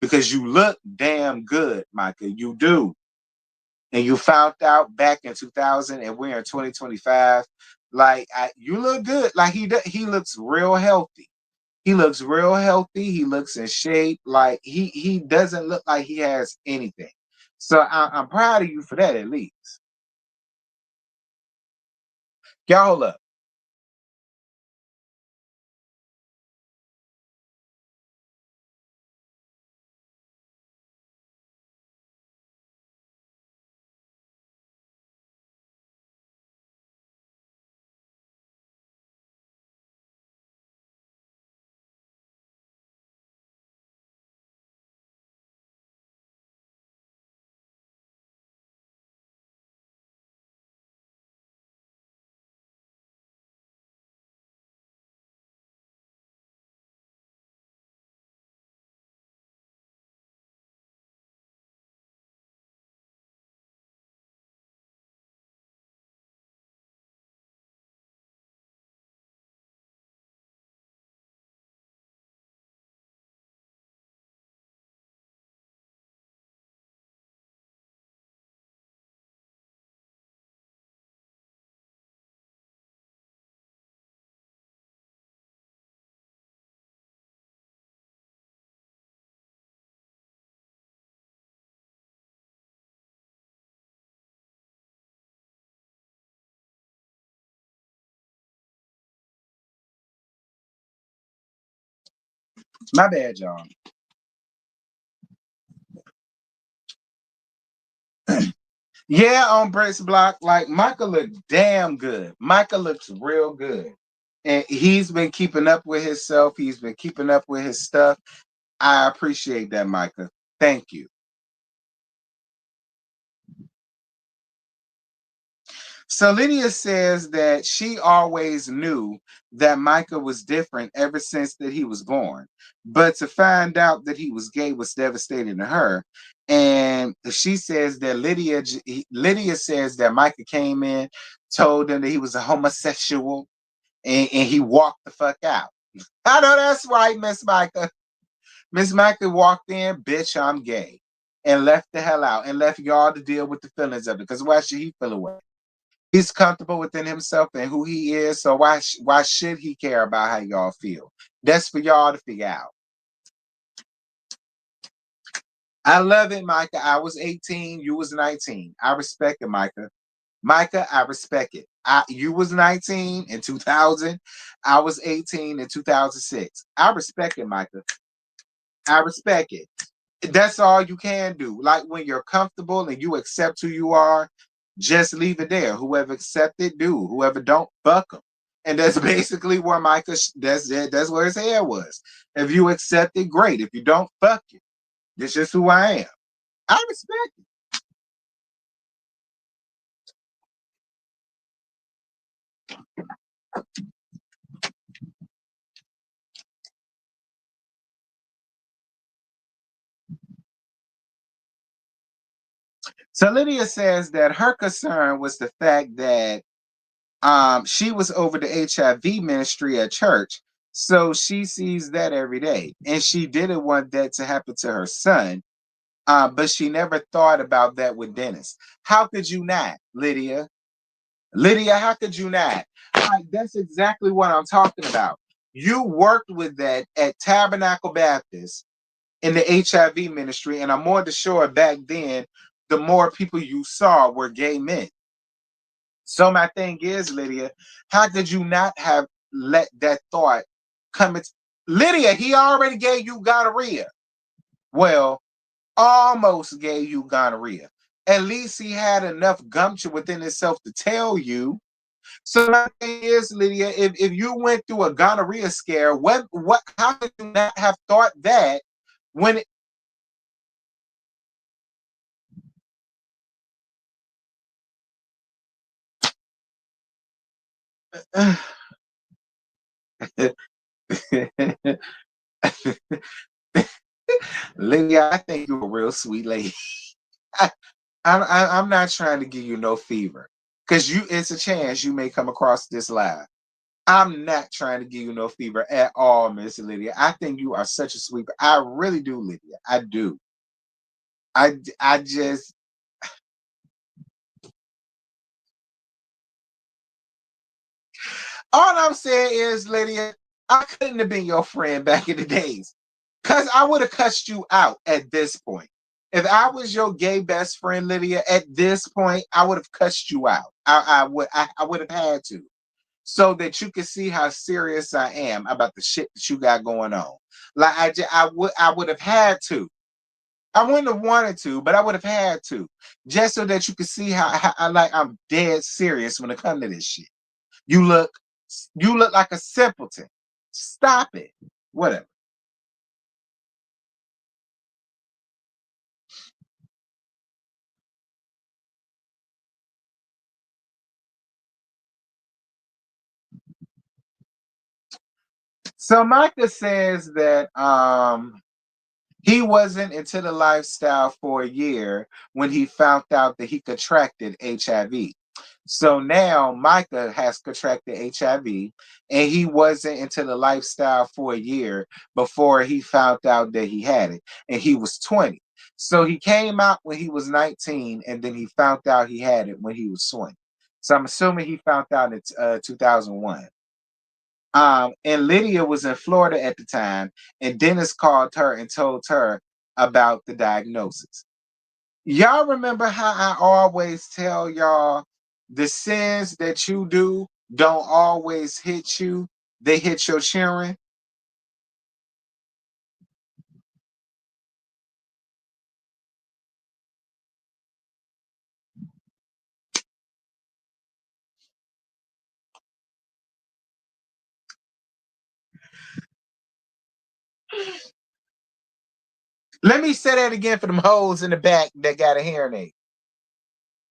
because you look damn good, Micah. You do, and you found out back in 2000, and we're in 2025. Like you look good. Like he looks real healthy. He looks real healthy. He looks in shape. Like he doesn't look like he has anything. So I'm proud of you for that at least. Y'all hold up. My bad, y'all. Yeah, on Brett's block, like Michael looked damn good. Michael looks real good. And he's been keeping up with himself. He's been keeping up with his stuff. I appreciate that, Micah. Thank you. So Lydia says that she always knew that Micah was different ever since that he was born. But to find out that he was gay was devastating to her. And she says that Lydia says that Micah came in, told him that he was a homosexual, and he walked the fuck out. I know that's right, Miss Micah. Miss Micah walked in, bitch, I'm gay, and left the hell out and left y'all to deal with the feelings of it. Because why should he feel away? He's comfortable within himself and who he is. So why should he care about how y'all feel? That's for y'all to figure out. I love it, Micah. I was 18, you was 19. I respect it, Micah. Micah, I respect it. You was 19 in 2000. I was 18 in 2006. I respect it, Micah. I respect it. That's all you can do. Like when you're comfortable and you accept who you are, just leave it there. Whoever accepted, do. Whoever don't, fuck them. And that's basically where Micah. That's it. That's where his hair was. If you accept it, great. If you don't, fuck it. This is who I am. I respect it. So Lydia says that her concern was the fact that She was over the HIV ministry at church, so she sees that every day, and she didn't want that to happen to her son. But she never thought about that with Dennis. How could you not, Lydia? Lydia, how could you not? That's exactly what I'm talking about. You worked with that at Tabernacle Baptist in the HIV ministry, and I'm more than sure back then, the more people you saw were gay men. So my thing is, Lydia, how could you not have let that thought come into Lydia? He already gave you gonorrhea. Well, almost gave you gonorrhea. At least he had enough gumption within himself to tell you. So my thing is, Lydia, if you went through a gonorrhea scare, what how could you not have thought that when it, Lydia, I think you're a real sweet lady. I, I'm not trying to give you no fever, because it's a chance you may come across this live. I'm not trying to give you no fever at all, Miss Lydia. I think you are such a sweet. I really do, Lydia. I do. I just all I'm saying is, Lydia, I couldn't have been your friend back in the days, cause I would have cussed you out at this point. If I was your gay best friend, Lydia, at this point, I would have cussed you out. I would have had to, so that you can see how serious I am about the shit that you got going on. Like I would have had to. I wouldn't have wanted to, but I would have had to, just so that you could see how I'm dead serious when it comes to this shit. You look, you look like a simpleton. Stop it. Whatever. So Micah says that he wasn't into the lifestyle for a year when he found out that he contracted HIV. So now Micah has contracted HIV, and he wasn't into the lifestyle for a year before he found out that he had it, and he was 20. So he came out when he was 19, and then he found out he had it when he was 20. So I'm assuming he found out in 2001. And Lydia was in Florida at the time, and Dennis called her and told her about the diagnosis. Y'all remember how I always tell y'all the sins that you do don't always hit you, they hit your children? Let me say that again for them hoes in the back that got a hearing aid.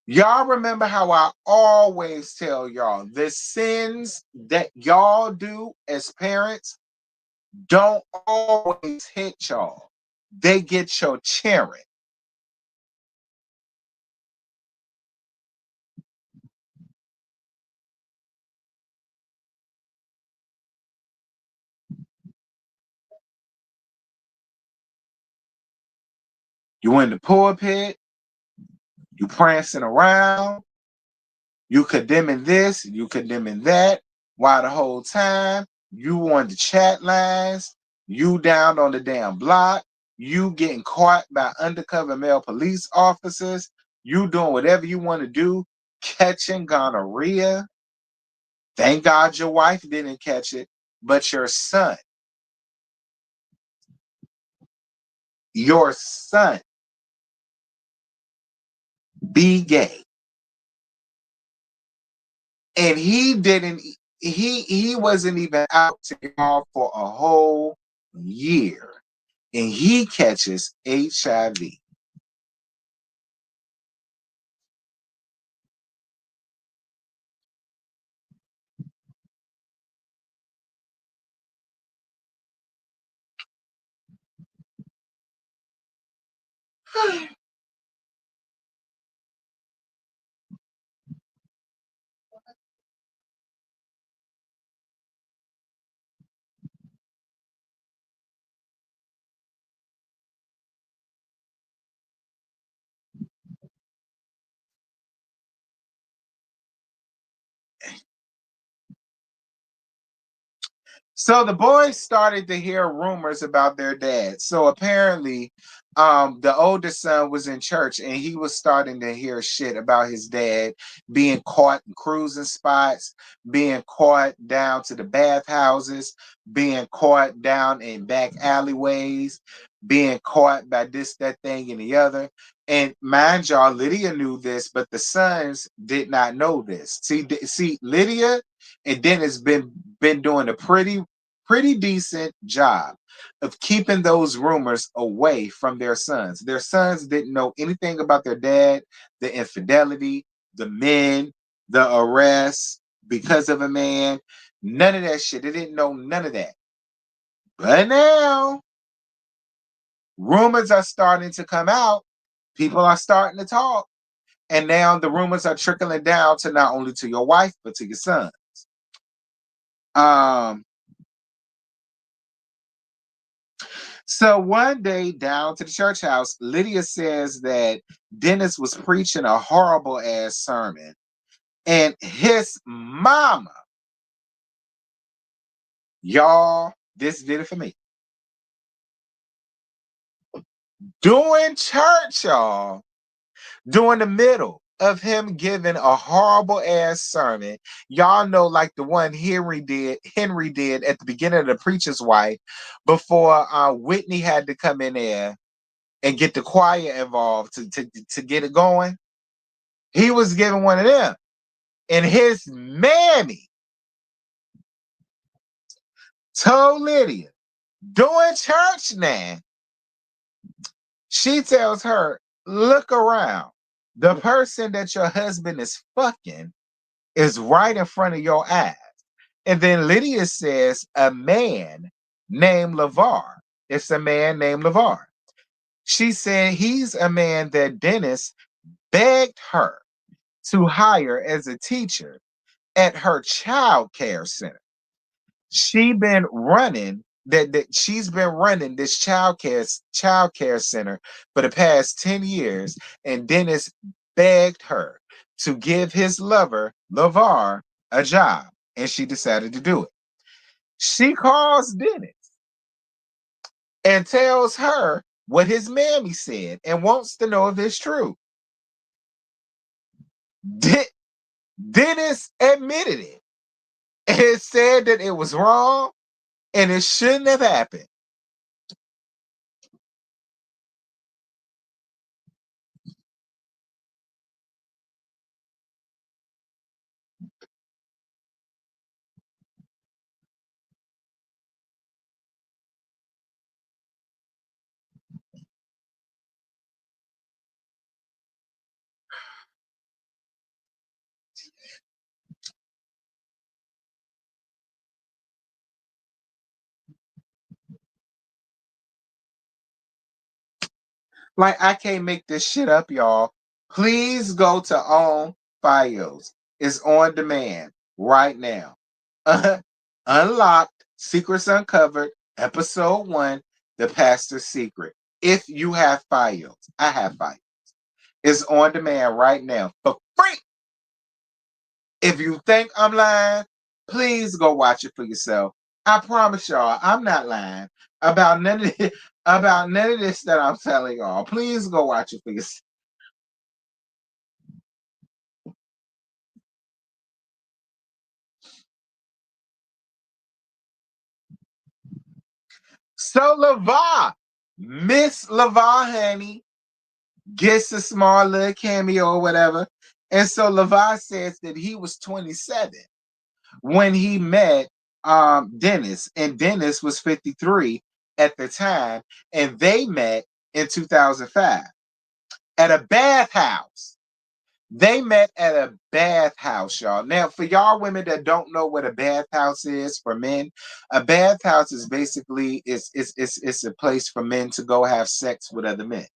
Y'all remember how I always tell y'all the sins that y'all do as parents don't always hit y'all. They get your cheering. You in the pulpit, you prancing around, you condemning this, you condemning that, while the whole time you on the chat lines, you down on the damn block, you getting caught by undercover male police officers, you doing whatever you want to do, catching gonorrhea. Thank God your wife didn't catch it, but your son, be gay. And he wasn't even out to y'all for a whole year. And he catches HIV. So the boys started to hear rumors about their dad. So apparently, the oldest son was in church and he was starting to hear shit about his dad being caught in cruising spots, being caught down to the bathhouses, being caught down in back alleyways, being caught by this, that thing, and the other. And mind y'all, Lydia knew this, but the sons did not know this. See, Lydia and Dennis been doing a pretty decent job of keeping those rumors away from their sons. Their sons didn't know anything about their dad, the infidelity, the men, the arrests because of a man, none of that shit. They didn't know none of that. But now rumors are starting to come out. People are starting to talk. And now the rumors are trickling down to not only to your wife, but to your son. Um, So one day down to the church house, Lydia says that Dennis was preaching a horrible ass sermon. And his mama, y'all, this did it for me. Doing church, y'all, during the middle of him giving a horrible ass sermon. Y'all know, like the one Henry did at the beginning of The Preacher's Wife, before Whitney had to come in there and get the choir involved to get it going. He was giving one of them. And his mammy told Lydia, doing church now, she tells her, look around. The person that your husband is fucking is right in front of your eyes. And then Lydia says, a man named LeVar. It's a man named LeVar. She said he's a man that Dennis begged her to hire as a teacher at her child care center. She's been running this child care center for the past 10 years, and Dennis begged her to give his lover, LeVar, a job, and she decided to do it. She calls Dennis and tells her what his mammy said and wants to know if it's true. Dennis admitted it and said that it was wrong and it shouldn't have happened. Like, I can't make this shit up, y'all. Please go to Own Files. It's on demand right now. Unlocked, Secrets Uncovered, Episode 1, The Pastor's Secret. If you have files, I have files. It's on demand right now for free. If you think I'm lying, please go watch it for yourself. I promise y'all, I'm not lying about about none of this that I'm telling y'all. Please go watch it for yourself. So LeVar, Miss LeVar Honey, gets a small little cameo or whatever. And so LeVar says that he was 27 when he met Dennis, and Dennis was 53 at the time, and they met in 2005 at a bathhouse. They met at a bathhouse, y'all. Now, for y'all women that don't know what a bathhouse is for men, a bathhouse is basically it's a place for men to go have sex with other men.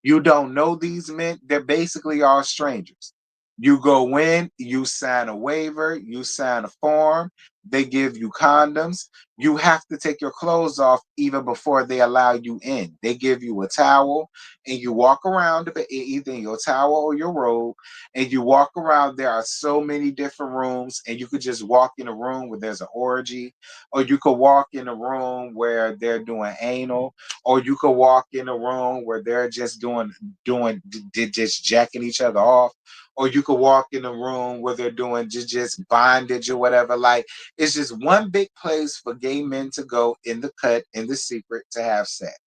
You don't know these men, they're basically all strangers. You go in, you sign a waiver, you sign a form, they give you condoms, you have to take your clothes off even before they allow you in. They give you a towel and you walk around either in your towel or your robe, and you walk around. There are so many different rooms, and you could just walk in a room where there's an orgy, or you could walk in a room where they're doing anal, or you could walk in a room where they're just just jacking each other off, or you could walk in a room where they're doing just bondage or whatever. Like, it's just one big place for gay men to go in the cut, in the secret, to have sex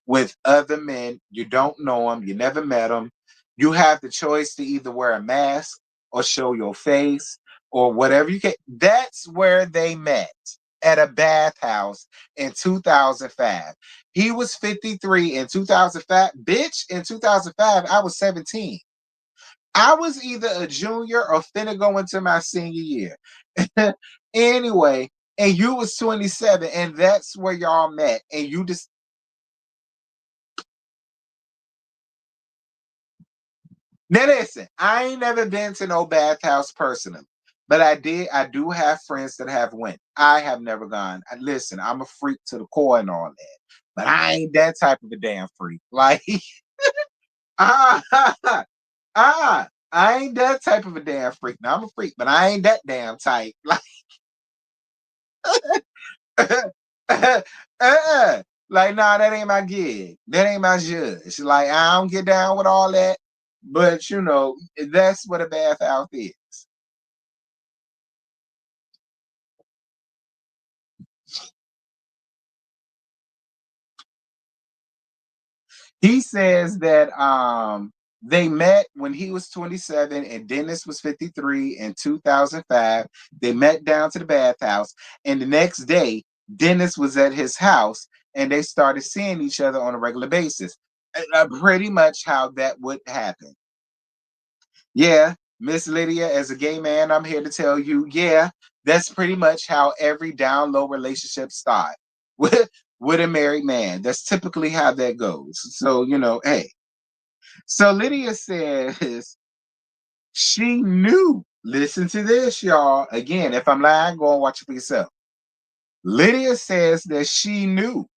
with other men. You don't know them, you never met them. You have the choice to either wear a mask or show your face or whatever you can. That's where they met, at a bathhouse in 2005. He was 53 in 2005. Bitch, in 2005, I was 17. I was either a junior or finna go into my senior year. Anyway, and you was 27, and that's where y'all met. And you just now listen, I ain't never been to no bathhouse personally, but I do have friends that have went. I have never gone. Listen, I'm a freak to the core and all that, but I ain't that type of a damn freak. Like, ah, I ain't that type of a damn freak. Now I'm a freak, but I ain't that damn type. Like, like, nah, that ain't my gig. That ain't my judge. Like, I don't get down with all that. But that's what a bathhouse is. He says that they met when he was 27 and Dennis was 53 in 2005. They met down to the bathhouse, and the next day, Dennis was at his house and they started seeing each other on a regular basis. Pretty much how that would happen. Yeah, Miss Lydia, as a gay man, I'm here to tell you, yeah, that's pretty much how every down low relationship starts with a married man. That's typically how that goes. So, hey. So Lydia says she knew. Listen to this, y'all. Again, if I'm lying, go and watch it for yourself. Lydia says that she knew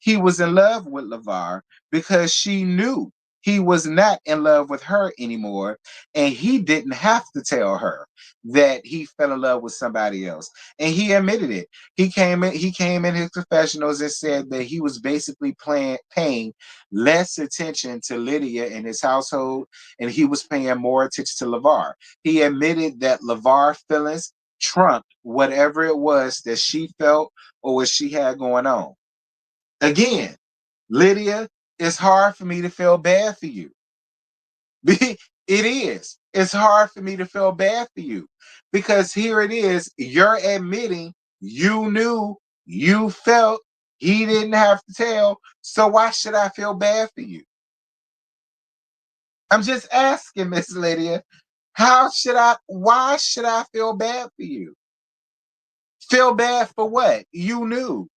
he was in love with LeVar because she knew he was not in love with her anymore, and he didn't have to tell her that he fell in love with somebody else. And he admitted it. He came in his confessionals and said that he was basically paying less attention to Lydia in his household, and he was paying more attention to LeVar. He admitted that LeVar feelings trumped whatever it was that she felt or what she had going on. Again, Lydia, it's hard for me to feel bad for you. It is. It's hard for me to feel bad for you because here it is. You're admitting you knew, you felt, he didn't have to tell. So why should I feel bad for you? I'm just asking, Miss Lydia, why should I feel bad for you? Feel bad for what? You knew.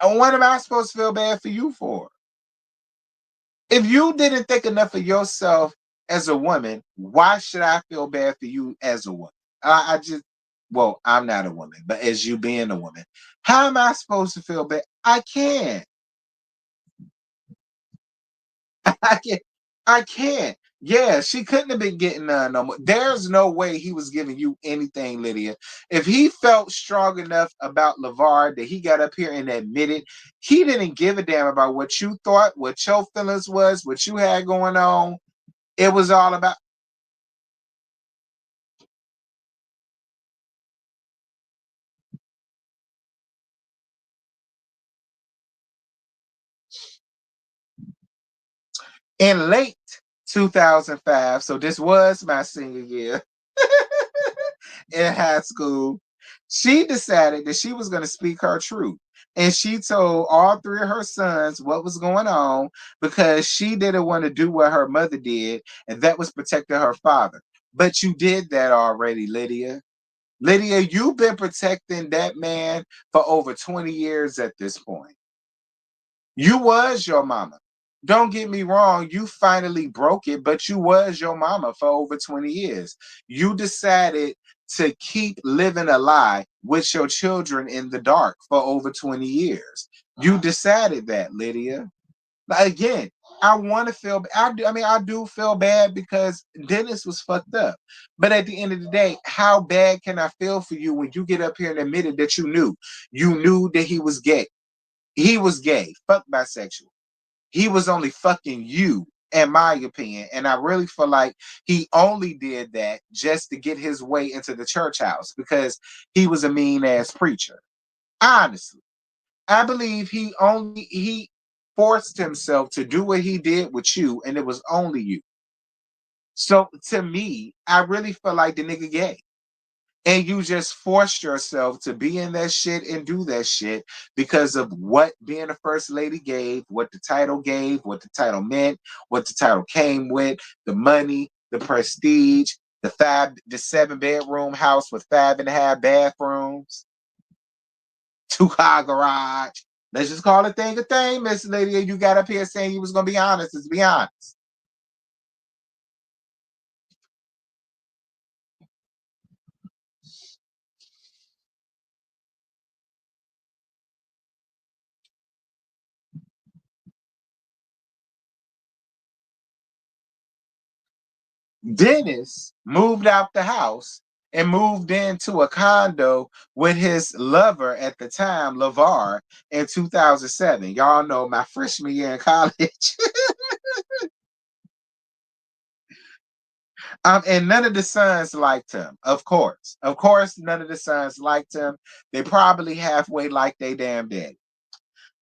And what am I supposed to feel bad for you for? If you didn't think enough of yourself as a woman, why should I feel bad for you as a woman? Well, I'm not a woman, but as you being a woman, how am I supposed to feel bad? I can't. I can't. I can't. Yeah, she couldn't have been getting none no more. There's no way he was giving you anything, Lydia. If he felt strong enough about LeVar that he got up here and admitted he didn't give a damn about what you thought, what your feelings was, what you had going on. It was all about in late 2005. So this was my senior year in high school. She decided that she was going to speak her truth. And she told all three of her sons what was going on because she didn't want to do what her mother did, and that was protecting her father. But you did that already, Lydia. Lydia, you've been protecting that man for over 20 years at this point. You was your mama. Don't get me wrong, you finally broke it, but you was your mama for over 20 years. You decided to keep living a lie with your children in the dark for over 20 years. You decided that, Lydia. Again, I want to feel. I do feel bad because Dennis was fucked up. But at the end of the day, how bad can I feel for you when you get up here and admitted that you knew that he was gay? He was gay. Fuck bisexual. He was only fucking you, in my opinion. And I really feel like he only did that just to get his way into the church house because he was a mean ass preacher. Honestly, I believe he forced himself to do what he did with you, and it was only you. So to me, I really feel like the nigga gay. And you just forced yourself to be in that shit and do that shit because of what being a first lady gave, what the title gave, what the title meant, what the title came with, the money, the prestige, the 7 bedroom house with 5.5 bathrooms, 2 car garage. Let's just call a thing, Miss Lydia. You got up here saying you was gonna be honest. Let's be honest. Dennis moved out the house and moved into a condo with his lover at the time, LeVar, in 2007. Y'all know my freshman year in college. And none of the sons liked him, of course. Of course, none of the sons liked him. They probably halfway liked they damn daddy.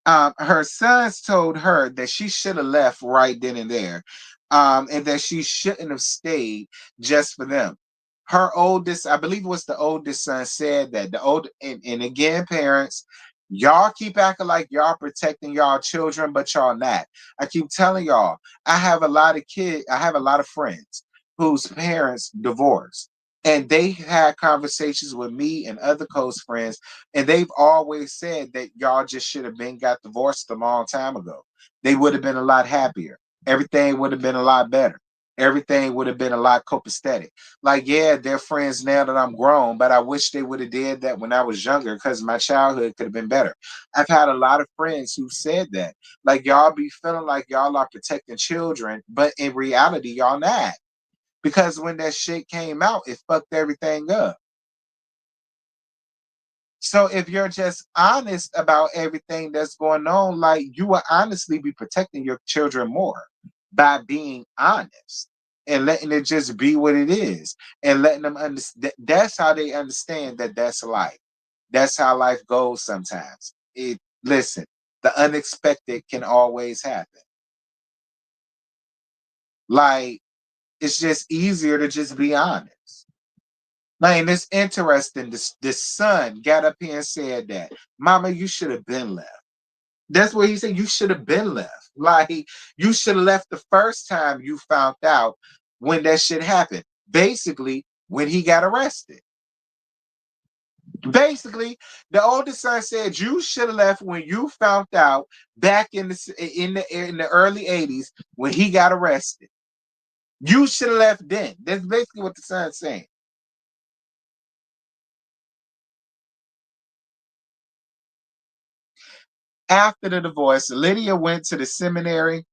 Her sons told her that she should have left right then and there, and that she shouldn't have stayed just for them. Her oldest, I believe it was the oldest son, said that and again, parents, y'all keep acting like y'all protecting y'all children, but y'all not. I keep telling y'all, I have a lot of friends whose parents divorced. And they had conversations with me and other close friends, and they've always said that y'all just should have been got divorced a long time ago. They would have been a lot happier. Everything would have been a lot better. Everything would have been a lot copacetic. Like, yeah, they're friends now that I'm grown, but I wish they would have did that when I was younger because my childhood could have been better. I've had a lot of friends who said that. Like, y'all be feeling like y'all are protecting children, but in reality, y'all not. Because when that shit came out, it fucked everything up. So if you're just honest about everything that's going on, like you will honestly be protecting your children more by being honest and letting it just be what it is and letting them understand. That's how they understand that that's life. That's how life goes sometimes. Listen, the unexpected can always happen. Like it's just easier to just be honest. Man, it's interesting. This son got up here and said that, Mama, you should have been left. That's what he said. You should have been left. Like you should have left the first time you found out when that shit happened. Basically, when he got arrested. Basically, the oldest son said you should have left when you found out back in the early 80s when he got arrested. You should have left then. That's basically what the son's saying. After the divorce, Lydia went to the seminary.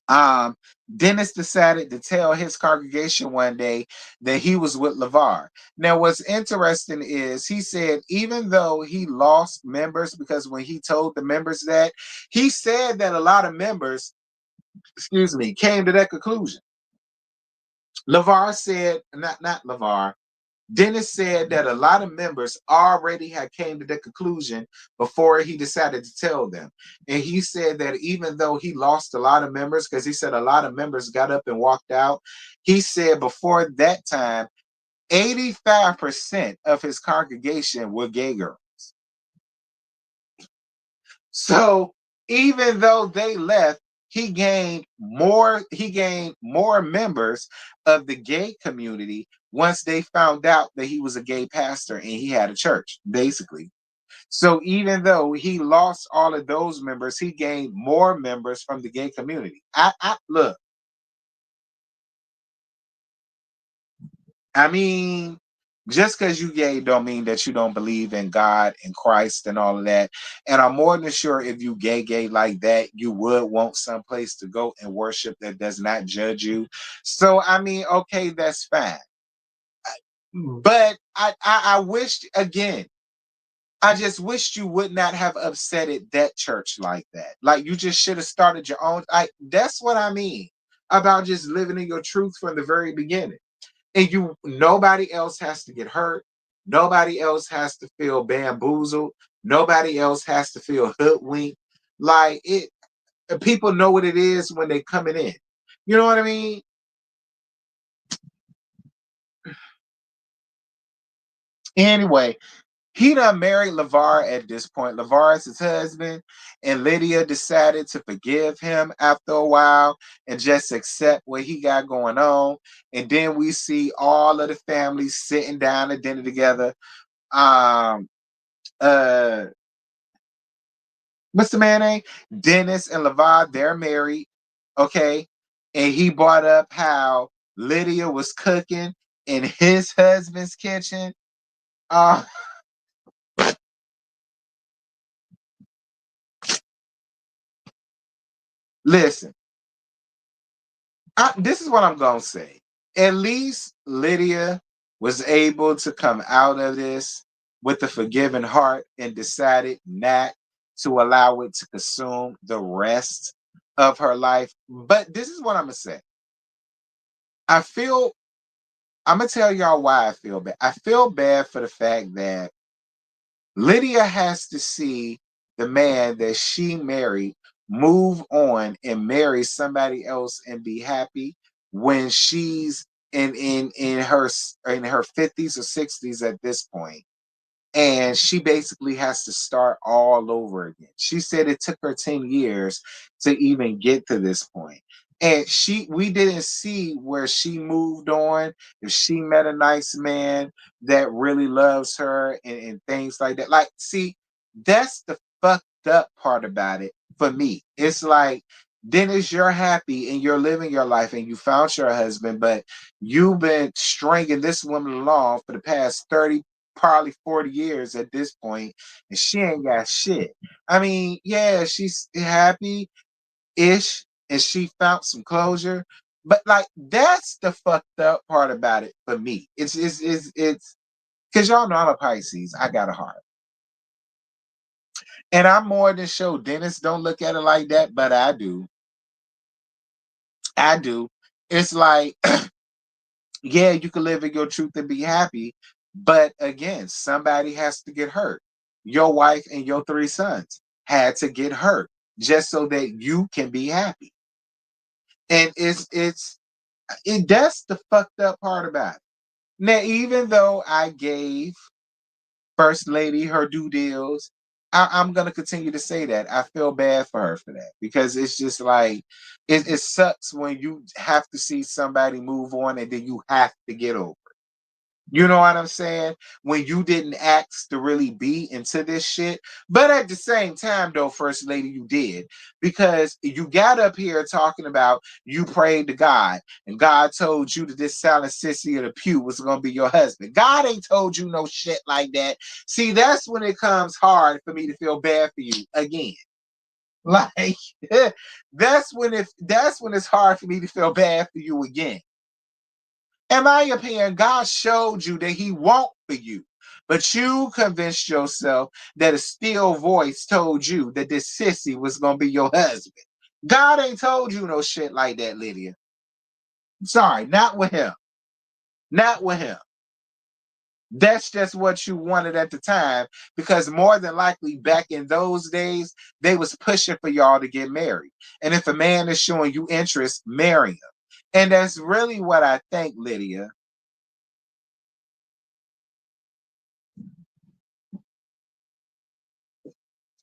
Um, Dennis decided to tell his congregation one day that he was with LeVar. Now, what's interesting is he said even though he lost members, because when he told the members that, he said that a lot of members, excuse me, came to that conclusion. LeVar said, not LeVar, Dennis said that a lot of members already had came to the conclusion before he decided to tell them. And he said that even though he lost a lot of members, because he said a lot of members got up and walked out, he said before that time, 85% of his congregation were gay girls. So even though they left, he gained more members of the gay community once they found out that he was a gay pastor and he had a church, basically. So even though he lost all of those members, he gained more members from the gay community. I look, I mean, Just because you gay don't mean that you don't believe in God and Christ and all of that. And I'm more than sure if you gay like that, you would want someplace to go and worship that does not judge you. So I mean, okay, that's fine. But I wished again. I just wished you would not have upsetted that church like that. Like you just should have started your own. That's what I mean about just living in your truth from the very beginning. And you nobody else has to get hurt. Nobody else has to feel bamboozled. Nobody else has to feel hoodwinked. Like it people know what it is when they coming in. You know what I mean? Anyway, he done married LeVar at this point. LeVar is his husband, and Lydia decided to forgive him after a while and just accept what he got going on. And then we see all of the families sitting down at dinner together. Um, uh, what's the man name? Dennis and LeVar, they're married. Okay. And he brought up how Lydia was cooking in his husband's kitchen. Uh, listen. This is what I'm gonna say. At least Lydia was able to come out of this with a forgiving heart and decided not to allow it to consume the rest of her life. But this is what I'm gonna say. I feel I'm gonna tell y'all why I feel bad. I feel bad for the fact that Lydia has to see the man that she married move on and marry somebody else and be happy when she's in her 50s or 60s at this point, and she basically has to start all over again. She said it took her 10 years to even get to this point. And we didn't see where she moved on, if she met a nice man that really loves her and things like that. Like, see, that's the fucked up part about it for me. It's like, Dennis, you're happy and you're living your life and you found your husband, but you've been stringing this woman along for the past 30, probably 40 years at this point, and she ain't got shit. I mean, yeah, she's happy ish and she found some closure, but like that's the fucked up part about it for me. It's because y'all know I'm a Pisces. I got a heart. And I'm more than sure Dennis don't look at it like that, but I do. I do. It's like yeah, you can live in your truth and be happy, but again, somebody has to get hurt. Your wife and your three sons had to get hurt just so that you can be happy. And that's the fucked up part about it. Now, even though I gave First Lady her due deals, I'm gonna continue to say that. I feel bad for her for that because it's just like it sucks when you have to see somebody move on and then you have to get over. You know what I'm saying? When you didn't ask to really be into this shit. But at the same time, though, First Lady, you did. Because you got up here talking about you prayed to God, and God told you that this silent sissy of the pew was going to be your husband. God ain't told you no shit like that. See, that's when it comes hard for me to feel bad for you again. Like, that's when it's hard for me to feel bad for you again. In my opinion, God showed you that He won't for you, but you convinced yourself that a still voice told you that this sissy was gonna be your husband. God ain't told you no shit like that, Lydia. Sorry, not with him. Not with him. That's just what you wanted at the time, because more than likely back in those days, they was pushing for y'all to get married. And if a man is showing you interest, marry him. And that's really what I think, Lydia.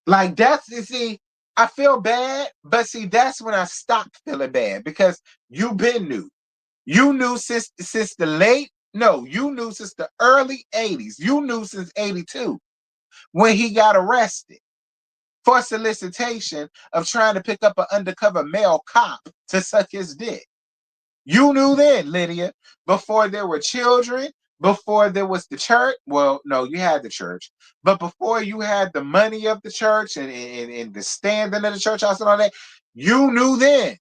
Like that's you see, I feel bad, but see, that's when I stopped feeling bad because you've been new. You knew since the late, no, you knew since the early 80s. You knew since 82 when he got arrested for solicitation of trying to pick up an undercover male cop to suck his dick. You knew then, Lydia, before there were children, before there was the church. Well, no, you had the church, but before you had the money of the church and the standing of the church house and all that, you knew then.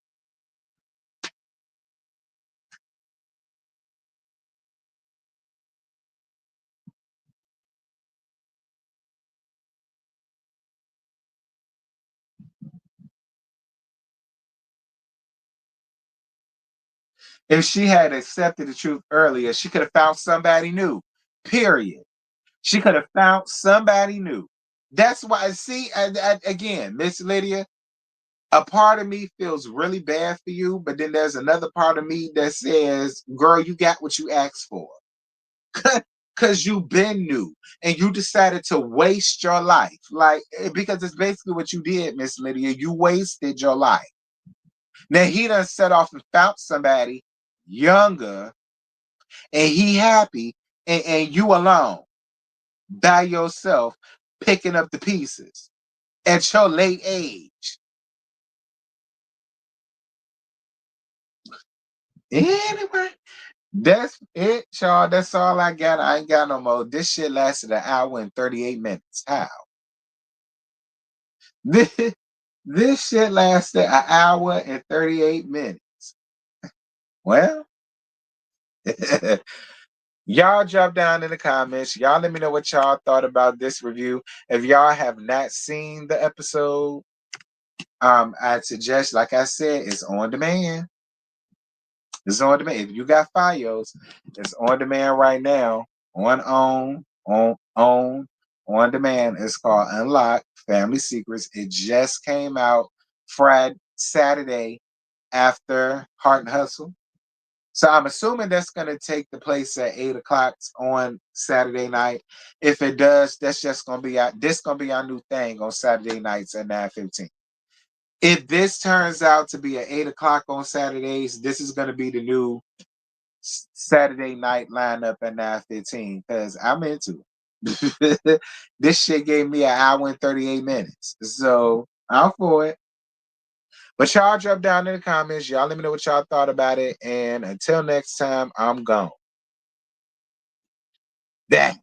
If she had accepted the truth earlier, she could have found somebody new. Period. She could have found somebody new. That's why, see, again, Miss Lydia, a part of me feels really bad for you, but then there's another part of me that says, girl, you got what you asked for. Because you've been new and you decided to waste your life. Like, because it's basically what you did, Miss Lydia. You wasted your life. Now he done set off and found somebody younger and he happy and you alone by yourself picking up the pieces at your late age. Anyway, that's it, y'all. That's all I got. I ain't got no more. This shit lasted an hour and 38 minutes. How? This, this shit lasted an hour and 38 minutes. Well, y'all drop down in the comments. Y'all let me know what y'all thought about this review. If y'all have not seen the episode, I'd suggest, like I said, it's on demand. It's on demand. If you got Fios, it's on demand right now. On demand. It's called Unlocked Family Secrets. It just came out Friday, Saturday after Heart and Hustle. So I'm assuming that's gonna take the place at 8 o'clock on Saturday night. If it does, that's just gonna be our new thing on Saturday nights at 9:15. If this turns out to be at 8 o'clock on Saturdays, this is gonna be the new Saturday night lineup at 9:15 because I'm into it. This shit gave me an hour and 38 minutes. So I'm for it. But y'all drop down in the comments. Y'all let me know what y'all thought about it. And until next time, I'm gone. That